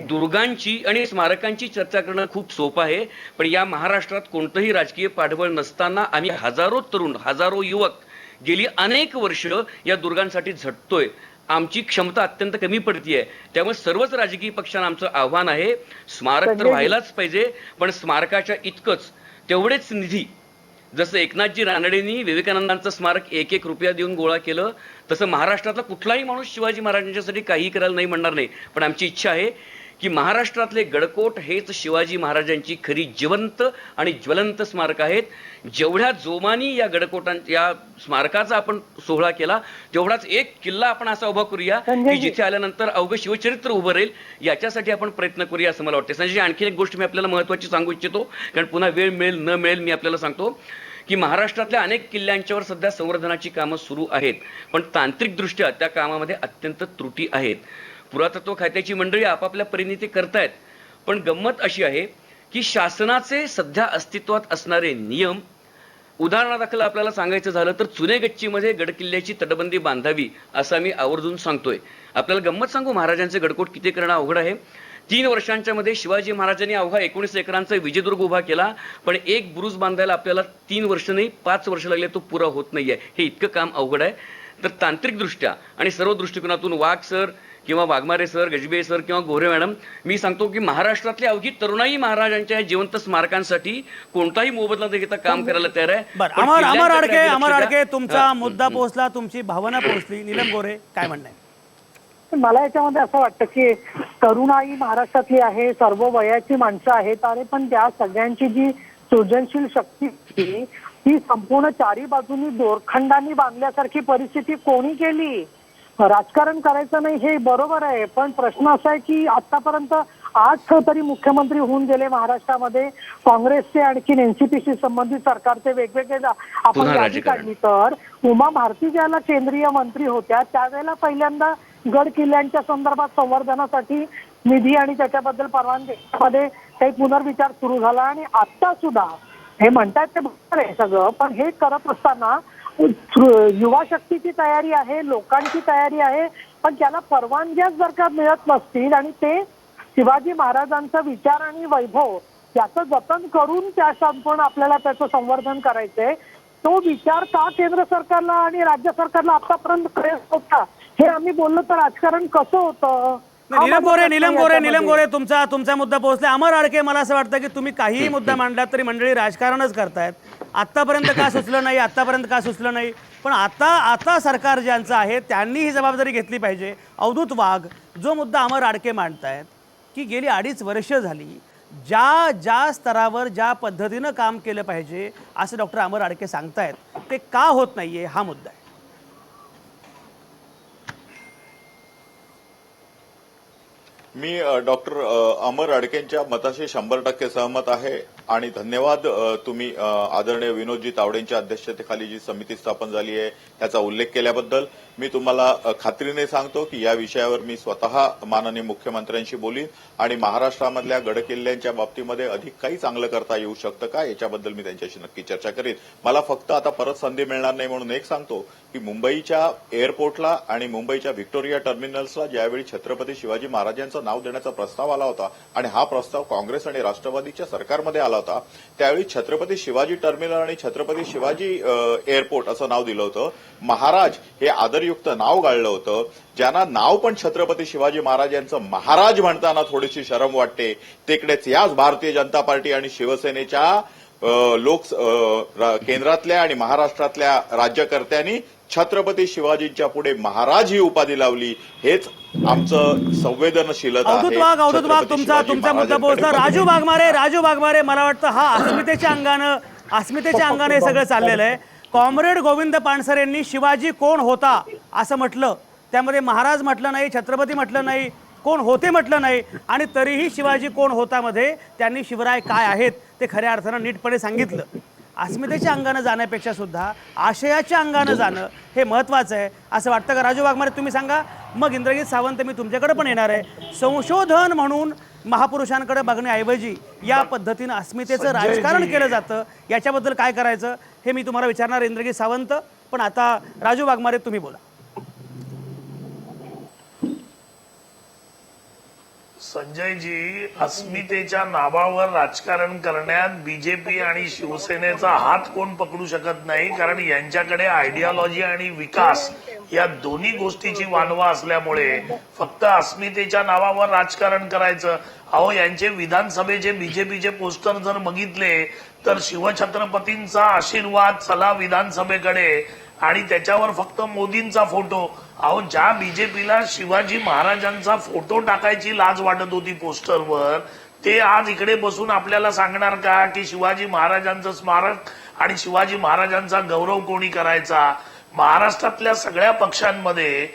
दुर्गांची आणि स्मारकांची चर्चा करणं खूप सोपं आहे. पण या महाराष्ट्रात कोणतंही राजकीय पाठबळ नसताना आम्ही हजारो तरुण, हजारो युवक गेली अनेक वर्ष या दुर्गांसाठी झटतोय. आमची क्षमता अत्यंत कमी पडतीये. त्यामुळे सर्वच राजकीय पक्षांना आमचं आव्हान आहे, स्मारक तर व्हायलाच पाहिजे, पण स्मारकाच्या इतकंच तेवढेच निधी. जसं एकनाथजी रानडेंनी विवेकानंदांचं स्मारक 1-1 रुपया देऊन गोळा केलं तसं महाराष्ट्रातला कुठलाही माणूस शिवाजी महाराजांच्यासाठी काही करायला नाही म्हणणार नाही. पण आमची इच्छा आहे की महाराष्ट्रातले गडकोट हेच शिवाजी महाराजांची खरी जिवंत आणि ज्वलंत स्मारक आहेत. जेवढ्या जोमानी या या स्मारकाचा आपण सोहळा केला तेवढाच एक किल्ला आपण असा उभा करूया की जिथे आल्यानंतर अवघं शिवचरित्र उभं राहील. याच्यासाठी आपण प्रयत्न करूया असं मला वाटतं. संजय, आणखी एक गोष्ट मी आपल्याला महत्वाची सांगू इच्छितो, कारण पुन्हा वेळ मिळेल न मिळेल मी आपल्याला सांगतो की महाराष्ट्रातल्या अनेक किल्ल्यांच्यावर सध्या संवर्धनाची कामं सुरू आहेत. पण तांत्रिकदृष्ट्या त्या कामामध्ये अत्यंत त्रुटी आहेत. पुरातत्व खात्याची मंडळी आपापल्या परीने ते करतायत. पण गंमत अशी आहे की शासनाचे सध्या अस्तित्वात असणारे नियम, उदाहरणादाखल आपल्याला सांगायचं झालं तर चुने गच्चीमध्ये गडकिल्ल्याची तटबंदी बांधावी असं मी आवर्जून सांगतोय. आपल्याला गंमत सांगू, महाराजांचे गडकोट किती करणं अवघड आहे. 3 वर्षांच्या मध्ये शिवाजी महाराजांनी अवघा 19 एकरांचा विजयदुर्ग उभा केला. पण एक बुरुज बांधायला आपल्याला 3 वर्ष नाही 5 वर्ष लागले, तो पुरा होत नाहीये. हे इतकं काम अवघड आहे. तर तांत्रिकदृष्ट्या आणि सर्व दृष्टिकोनातून वाघ सर किंवा वाघमारे सर, गजबे सर किंवा गोरे मॅडम, मी सांगतो की महाराष्ट्रातली अवघी तरुणाई महाराजांच्या जिवंत स्मारकांसाठी कोणताही मोबदला न घेता काम करायला तयार आहे. अमर अडके तुमचा मुद्दा पोहोचला, तुमची भावना पोहोचली. नीलम गोरे काय म्हणणं आहे? पण मला याच्यामध्ये असं वाटतं की तरुणाई महाराष्ट्रातली आहे, सर्व वयाची माणसं आहेत आणि पण त्या सगळ्यांची जी सृजनशील शक्ती होती ती संपूर्ण चारी बाजूनी दोरखंडांनी बांधल्यासारखी परिस्थिती कोणी केली? राजकारण करायचं नाही हे बरोबर आहे, पण प्रश्न असा आहे की आतापर्यंत 8 तरी मुख्यमंत्री होऊन गेले महाराष्ट्रामध्ये. काँग्रेसचे आणखी एनसीपीशी संबंधित सरकारचे वेगवेगळे आपण पुन्हा यादी राजकारण. काढली तर उमा भारती ज्याला केंद्रीय मंत्री होत्या त्यावेळेला पहिल्यांदा गड किल्ल्यांच्या संदर्भात संवर्धनासाठी निधी आणि त्याच्याबद्दल परवानगीमध्ये काही पुनर्विचार सुरू झाला आणि आता सुद्धा हे म्हणतात ते बरोबर आहे सगळं, पण हे करत असताना युवा शक्तीची तयारी आहे, लोकांची तयारी आहे, पण त्याला परवानग्याच जर का मिळत नसतील आणि ते शिवाजी महाराजांचा विचार आणि वैभव त्याचं जतन करून त्या संपूर्ण आपल्याला त्याचं संवर्धन करायचंय, तो विचार का केंद्र सरकारला आणि राज्य सरकारला आतापर्यंत कळत होता हे आम्ही बोललो तर राजकारण कसं होतं? नीलम गोरे तुमचा मुद्दा पोहोचला. अमर आडके, मला असं वाटतं की तुम्ही काहीही मुद्दा मांडलात तरी मंडळी राजकारणच करतायत. आतापर्यंत का सुचलं नाही, पण आता सरकार ज्यांचं आहे त्यांनी ही जबाबदारी घेतली पाहिजे. अवधूत वाघ, जो मुद्दा अमर आडके मांडतायत की गेली 2.5 वर्ष झाली ज्या स्तरावर ज्या पद्धतीनं काम केलं पाहिजे असं डॉक्टर अमर आडके सांगतायत, ते का होत नाहीये हा मुद्दा आहे. मी डॉक्टर अमर अडकेंच्या मताशी 100% सहमत आहे आणि धन्यवाद तुम्ही आदरणीय विनोदजी तावडेंच्या अध्यक्षतेखाली जी समिती स्थापन झाली आहे त्याचा उल्लेख केल्याबद्दल. मी तुम्हाला खात्रीने सांगतो की या विषयावर मी स्वतः माननीय मुख्यमंत्र्यांशी बोलीन आणि महाराष्ट्रामधल्या गडकिल्ल्यांच्या बाबतीमध्ये अधिक काही चांगलं करता येऊ शकतं का याच्याबद्दल मी त्यांच्याशी नक्की चर्चा करीन. मला फक्त आता परत संधी मिळणार नाही म्हणून एक सांगतो की मुंबईच्या एअरपोर्टला आणि मुंबईच्या व्हिक्टोरिया टर्मिनल्सला ज्यावेळी छत्रपती शिवाजी महाराजांचं नाव देण्याचा प्रस्ताव आला होता आणि हा प्रस्ताव काँग्रेस आणि राष्ट्रवादीच्या सरकारमध्ये आला होता, त्यावेळी छत्रपती शिवाजी टर्मिनल आणि छत्रपती शिवाजी एअरपोर्ट असं नाव दिलं होतं. महाराज हे आदरयुक्त नाव गाळलं होतं. ज्यांना नाव पण छत्रपती शिवाजी महाराजांचं महाराज म्हणताना थोडीशी शरम वाटते, तिकडेच याच भारतीय जनता पार्टी आणि शिवसेनेच्या केंद्रातल्या आणि महाराष्ट्रातल्या राज्यकर्त्यांनी छत्रपती शिवाजींच्या पुढे महाराज ही उपाधी लावली. हेच आमचं संवेदनशीलता आहे. अवधूत वाघ, तुमचा मुद्दा पोहोचला. राजू वाघमारे, मला वाटतं हा अस्मितेच्या अंगाने हे सगळं चाललेलं आहे. कॉम्रेड गोविंद पानसरे यांनी शिवाजी कोण होता असं म्हटलं, त्यामध्ये महाराज म्हटलं नाही, छत्रपती म्हटलं नाही, कोण होते म्हटलं नाही, आणि तरीही शिवाजी कोण होता मध्ये त्यांनी शिवराय काय आहेत ते खऱ्या अर्थानं नीटपणे सांगितलं. अस्मितेच्या अंगानं जाण्यापेक्षा सुद्धा आशयाच्या अंगानं जाणं हे महत्त्वाचं आहे असं वाटतं का? राजू वाघमारे, तुम्ही सांगा. मग इंद्रजित सावंत, मी तुमच्याकडे पण येणार आहे. संशोधन म्हणून महापुरुषांकडे बघण्याऐवजी या पद्धतीनं अस्मितेचं राजकारण केलं जातं, याच्याबद्दल काय करायचं हे मी तुम्हाला विचारणार इंद्रजित सावंत. पण आता राजू वाघमारे तुम्ही बोला. संजयजी, अस्मितेच्या नावावर राजकारण करण्यात बीजेपी आणि शिवसेनेचा हात कोण पकडू शकत नाही, कारण यांच्याकडे आयडिओलॉजी आणि विकास या दोन्ही गोष्टीची वानवा असल्यामुळे फक्त अस्मितेच्या नावावर राजकारण करायचं. अहो, यांचे विधानसभेचे बीजेपीचे पोस्टर जर बघितले तर शिवछत्रपतींचा आशीर्वाद चला विधानसभेकडे आणि त्याच्यावर फक्त मोदींचा फोटो. अहो, ज्या बीजेपीला शिवाजी महाराजांचा फोटो टाकायची लाज वाटत होती पोस्टरवर, ते आज इकडे बसून आपल्याला सांगणार का की शिवाजी महाराजांचं स्मारक आणि शिवाजी महाराजांचा गौरव कोणी करायचा? महाराष्ट्रातल्या सगळ्या पक्षांमध्ये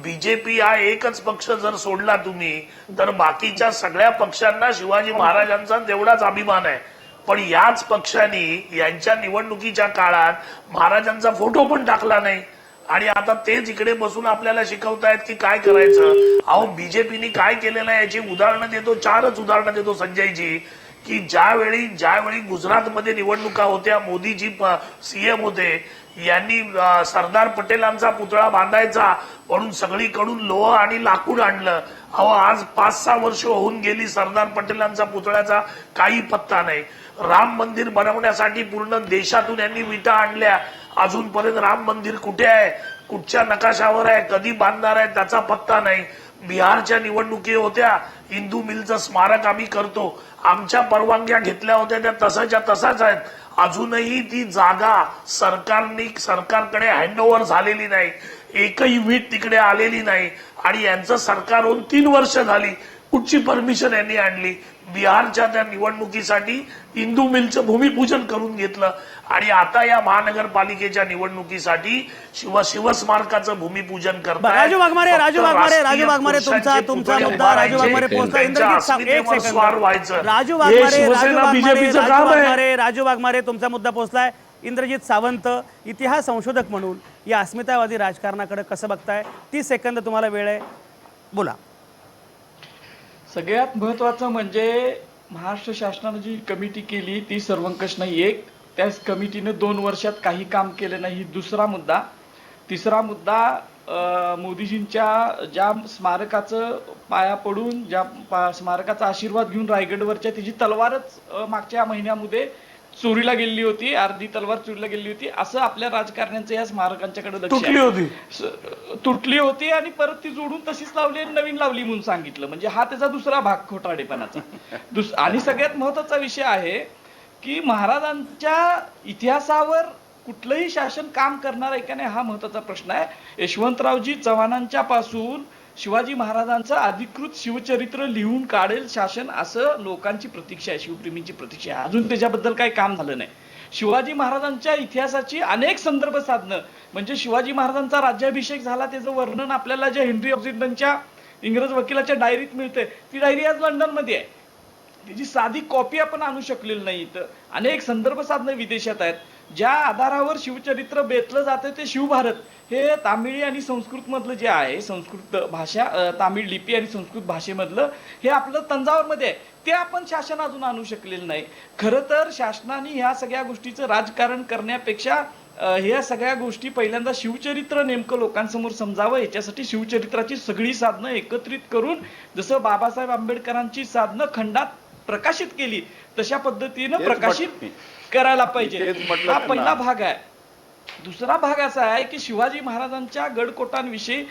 बीजेपी हा एकच पक्ष जर सोडला तुम्ही तर बाकीच्या सगळ्या पक्षांना शिवाजी महाराजांचा तेवढाच अभिमान आहे. पण याच पक्षांनी यांच्या निवडणुकीच्या काळात महाराजांचा फोटो पण टाकला नाही आणि आता तेच इकडे बसून आपल्याला शिकवतायत की काय करायचं. अहो, बीजेपीने काय केलेलं आहे याची उदाहरणं देतो, 4च उदाहरणं देतो संजयजी. की ज्यावेळी गुजरातमध्ये निवडणुका होत्या, मोदीजी सीएम होते, यांनी सरदार पटेलांचा पुतळा बांधायचा म्हणून सगळीकडून लोह आणि लाकूड आणलं. अहो, आज 5-6 वर्ष होऊन गेली, सरदार पटेलांचा पुतळ्याचा काही पत्ता नाही. राम मंदिर बनवण्यासाठी पूर्ण देशातून यांनी विटा आणल्या, अजूनपर्यंत राम मंदिर कुठे आहे, कुठच्या नकाशावर आहे, कधी बांधणार आहे त्याचा पत्ता नाही. बिहारच्या निवडणुकी होत्या, हिंदू मिलचं स्मारक आम्ही करतो, आमच्या परवानग्या घेतल्या होत्या त्या तसाच्या तसाच आहेत, अजूनही ती जागा सरकारकडे हँडओव्हर झालेली नाही. एकही वीट तिकडे आलेली नाही आणि यांचं सरकार होऊन 3 वर्ष झाली. कुठची परमिशन यांनी आणली? बिहारच्या त्या निवडणुकीसाठी इंदू मिलचं भूमिपूजन करून घेतलं आणि आता या महानगरपालिकेच्या निवडणुकीसाठी शिवस्मारकाचं भूमिपूजन करताय. राजू वाघमारे तुमचा मुद्दा राजू वाघमारे पोहोचला. राजू वाघमारे तुमचा मुद्दा पोहोचलाय. इंद्रजित सावंत इतिहास संशोधक म्हणून या अस्मितावादी राजकारणाकडे कसं बघताय? 30 सेकंद तुम्हाला वेळ आहे, बोला. सगळ्यात महत्वाचं म्हणजे महाराष्ट्र शासनाने जी कमिटी केली ती सर्वंकष नाही. एक, त्या कमिटीने 2 वर्षात काही काम केलं नाही. दुसरा मुद्दा. तिसरा मुद्दा, मोदीजींच्या ज्या स्मारकाचं पाया पडून ज्या स्मारकाचा आशीर्वाद घेऊन रायगडवरच्या तिची तलवारच मागच्या महिन्यामध्ये चोरीला गेलेली होती, अर्धी तलवार चोरीला गेलेली होती. असं आपल्या राजकारण्यांचं या स्मारकांच्याकडे लक्ष तुटली होती आणि परत ती जोडून तशीच लावली आणि नवीन लावली म्हणून सांगितलं. म्हणजे हा त्याचा दुसरा भाग खोटाडेपणाचा. आणि सगळ्यात महत्वाचा विषय आहे की महाराजांच्या इतिहासावर कुठलंही शासन काम करणार आहे का नाही हा महत्वाचा प्रश्न आहे. यशवंतरावजी चव्हाणांच्या पासून शिवाजी महाराजांचं अधिकृत शिवचरित्र लिहून काढेल शासन असं लोकांची प्रतीक्षा आहे, शिवप्रेमींची प्रतीक्षा आहे. अजून त्याच्याबद्दल काही काम झालं नाही. शिवाजी महाराजांच्या इतिहासाची अनेक संदर्भ साधनं, म्हणजे शिवाजी महाराजांचा राज्याभिषेक झाला त्याचं वर्णन आपल्याला जे हेनरी ऑक्सिडनच्या इंग्रज वकिलाच्या डायरीत मिळते, ती डायरी आज लंडनमध्ये आहे. त्याची साधी कॉपी आपण आणू शकलेली नाही. तर अनेक संदर्भ साधनं विदेशात आहेत. ज्या आधारावर शिवचरित्र बेतलं जातं ते शिवभारत हे तामिळी आणि संस्कृत मधलं जे आहे, संस्कृत भाषा, तामिळ लिपी आणि संस्कृत भाषेमधलं हे आपलं तंजावरमध्ये आहे, ते आपण शासन अजून आणू शकलेलं नाही. खरं तर शासनाने ह्या सगळ्या गोष्टीचं राजकारण करण्यापेक्षा ह्या सगळ्या गोष्टी पहिल्यांदा शिवचरित्र नेमकं लोकांसमोर समजावं, याच्यासाठी शिवचरित्राची सगळी साधनं एकत्रित करून जसं बाबासाहेब आंबेडकरांची साधनं खंडात प्रकाशित केली तशा पद्धतीनं प्रकाशित करायला पाहिजे. हा पहिला भाग आहे. दुसरा भाग असा आहे की शिवाजी महाराजांच्या गडकोटांविषयी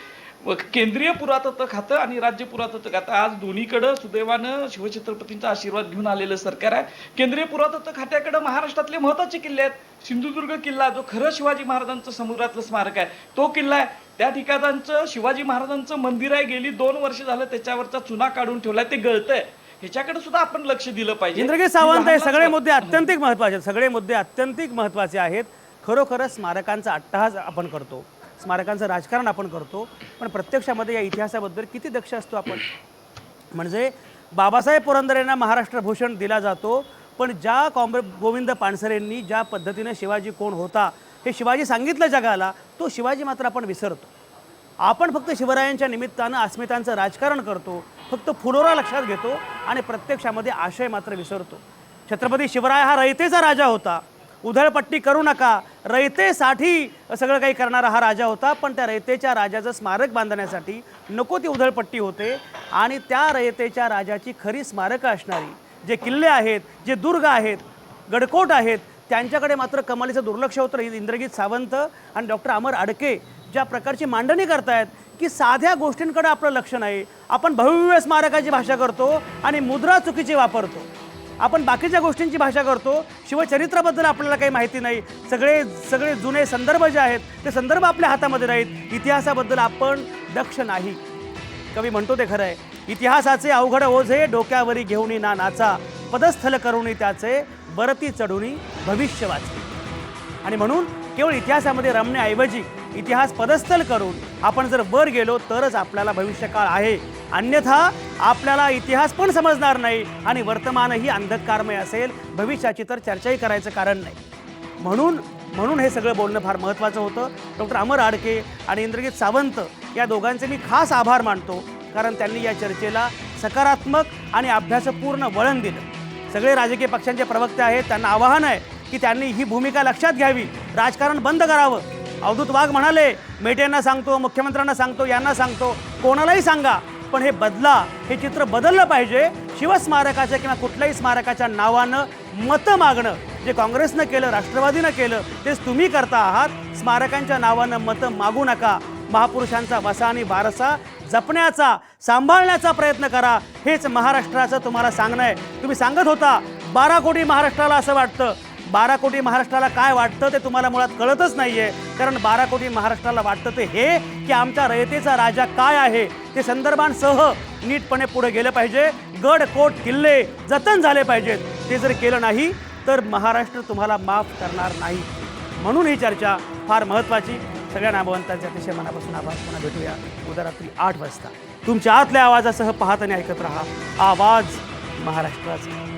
केंद्रीय पुरातत्व खातं आणि राज्य पुरातत्व खातं आज दोन्हीकडे सुदैवानं शिवछत्रपतींचा आशीर्वाद घेऊन आलेलं सरकार आहे. केंद्रीय पुरातत्व खात्याकडे महाराष्ट्रातले महत्वाचे किल्ले आहेत. सिंधुदुर्ग किल्ला जो खरं शिवाजी महाराजांचं समुद्रातलं स्मारक आहे तो किल्ला आहे. त्या ठिकाणचं शिवाजी महाराजांचं मंदिर आहे, गेली 2 वर्ष झालं त्याच्यावरचा चुना काढून ठेवलाय, ते गळतंय. ह्याच्याकडे सुद्धा आपण लक्ष दिलं पाहिजे. इंद्रजित सावंत, हे सगळे मुद्दे अत्यंतिक महत्त्वाचे आहेत, सगळे मुद्दे अत्यंतिक महत्त्वाचे आहेत. खरोखरच स्मारकांचा अट्टहास आपण करतो, स्मारकांचं राजकारण आपण करतो, पण प्रत्यक्षामध्ये या इतिहासाबद्दल किती दक्ष असतो आपण? म्हणजे बाबासाहेब पुरंदरेंना महाराष्ट्र भूषण दिला जातो, पण ज्या गोविंद पानसरेंनी ज्या पद्धतीने शिवाजी कोण होता हे शिवाजी सांगितलं जगाला, तो शिवाजी मात्र आपण विसरतो. आपण फक्त शिवरायांच्या निमित्तानं अस्मितांचं राजकारण करतो, फक्त फुलोरा लक्षात घेतो आणि प्रत्यक्षामध्ये आशय मात्र विसरतो. छत्रपती शिवराय हा रयतेचा राजा होता. उधळपट्टी करू नका, रयतेसाठी सगळं काही करणारा हा राजा होता, पण त्या रयतेच्या राजाचं स्मारक बांधण्यासाठी नको ती उधळपट्टी होते. आणि त्या रयतेच्या राजाची खरी स्मारकं असणारी जे किल्ले आहेत, जे दुर्ग आहेत, गडकोट आहेत, त्यांच्याकडे मात्र कमालीचं दुर्लक्ष होतं. इंद्रजित सावंत आणि डॉक्टर अमर आडके ज्या प्रकारची मांडणी करतायत की साध्या गोष्टींकडे आपलं लक्ष नाही, आपण भव्य स्मारकाची भाषा करतो आणि मुद्रा चुकीची वापरतो, आपण बाकीच्या गोष्टींची भाषा करतो, शिवचरित्राबद्दल आपल्याला काही माहिती नाही. सगळे जुने संदर्भ जे आहेत ते संदर्भ आपल्या हातामध्ये नाहीत. इतिहासाबद्दल आपण दक्ष नाही. कवी म्हणतो ते खरं आहे, इतिहासाचे अवघड ओझे डोक्यावरी घेऊनी ना नाचा, पदस्थल करूनी त्याचे बरती चढूनी भविष्य वाचे. आणि म्हणून केवळ इतिहासामध्ये रमण्याऐवजी इतिहास पदस्थल करून आपण जर वर गेलो तरच आपल्याला भविष्यकाळ आहे, अन्यथा आपल्याला इतिहास पण समजणार नाही आणि वर्तमानही अंधकारमय असेल, भविष्याची तर चर्चाही करायचं कारण नाही. म्हणून हे सगळं बोलणं फार महत्त्वाचं होतं. डॉक्टर अमर आडके आणि इंद्रजित सावंत या दोघांचे मी खास आभार मानतो, कारण त्यांनी या चर्चेला सकारात्मक आणि अभ्यासपूर्ण वळण दिलं. सगळे राजकीय पक्षांचे प्रवक्ते आहेत, त्यांना आवाहन आहे की त्यांनी ही भूमिका लक्षात घ्यावी, राजकारण बंद करावं. अवधूत वाघ म्हणाले, मेटेंना सांगतो, मुख्यमंत्र्यांना सांगतो, यांना सांगतो, कोणालाही सांगा, पण हे बदला, हे चित्र बदललं पाहिजे. शिवस्मारकाच्या किंवा कुठल्याही स्मारकाच्या नावानं मतं मागणं जे काँग्रेसनं केलं, राष्ट्रवादीनं केलं, तेच तुम्ही करता आहात. स्मारकांच्या नावानं मतं मागू नका. महापुरुषांचा वसा आणि वारसा जपण्याचा, सांभाळण्याचा प्रयत्न करा. हेच महाराष्ट्राचं तुम्हाला सांगणं आहे. तुम्ही सांगत होता 12 कोटी महाराष्ट्राला असं वाटतं, 12 कोटी महाराष्ट्राला काय वाटतं ते तुम्हाला मुळात कळतच नाहीये. कारण 12 कोटी महाराष्ट्राला वाटतं ते हे की आमच्या रयतेचा राजा काय आहे ते संदर्भांसह नीटपणे पुढे गेलं पाहिजे. गड कोट किल्ले जतन झाले पाहिजेत. ते जर केलं नाही तर महाराष्ट्र तुम्हाला माफ करणार नाही. म्हणून ही चर्चा फार महत्त्वाची. सगळ्या नामवंतांचे अतिशय मनापासून आभार. पुन्हा भेटूया उद्या रात्री 8 वाजता तुमच्या आतल्या आवाजासह. पाहत आणि ऐकत रहा आवाज महाराष्ट्राचा.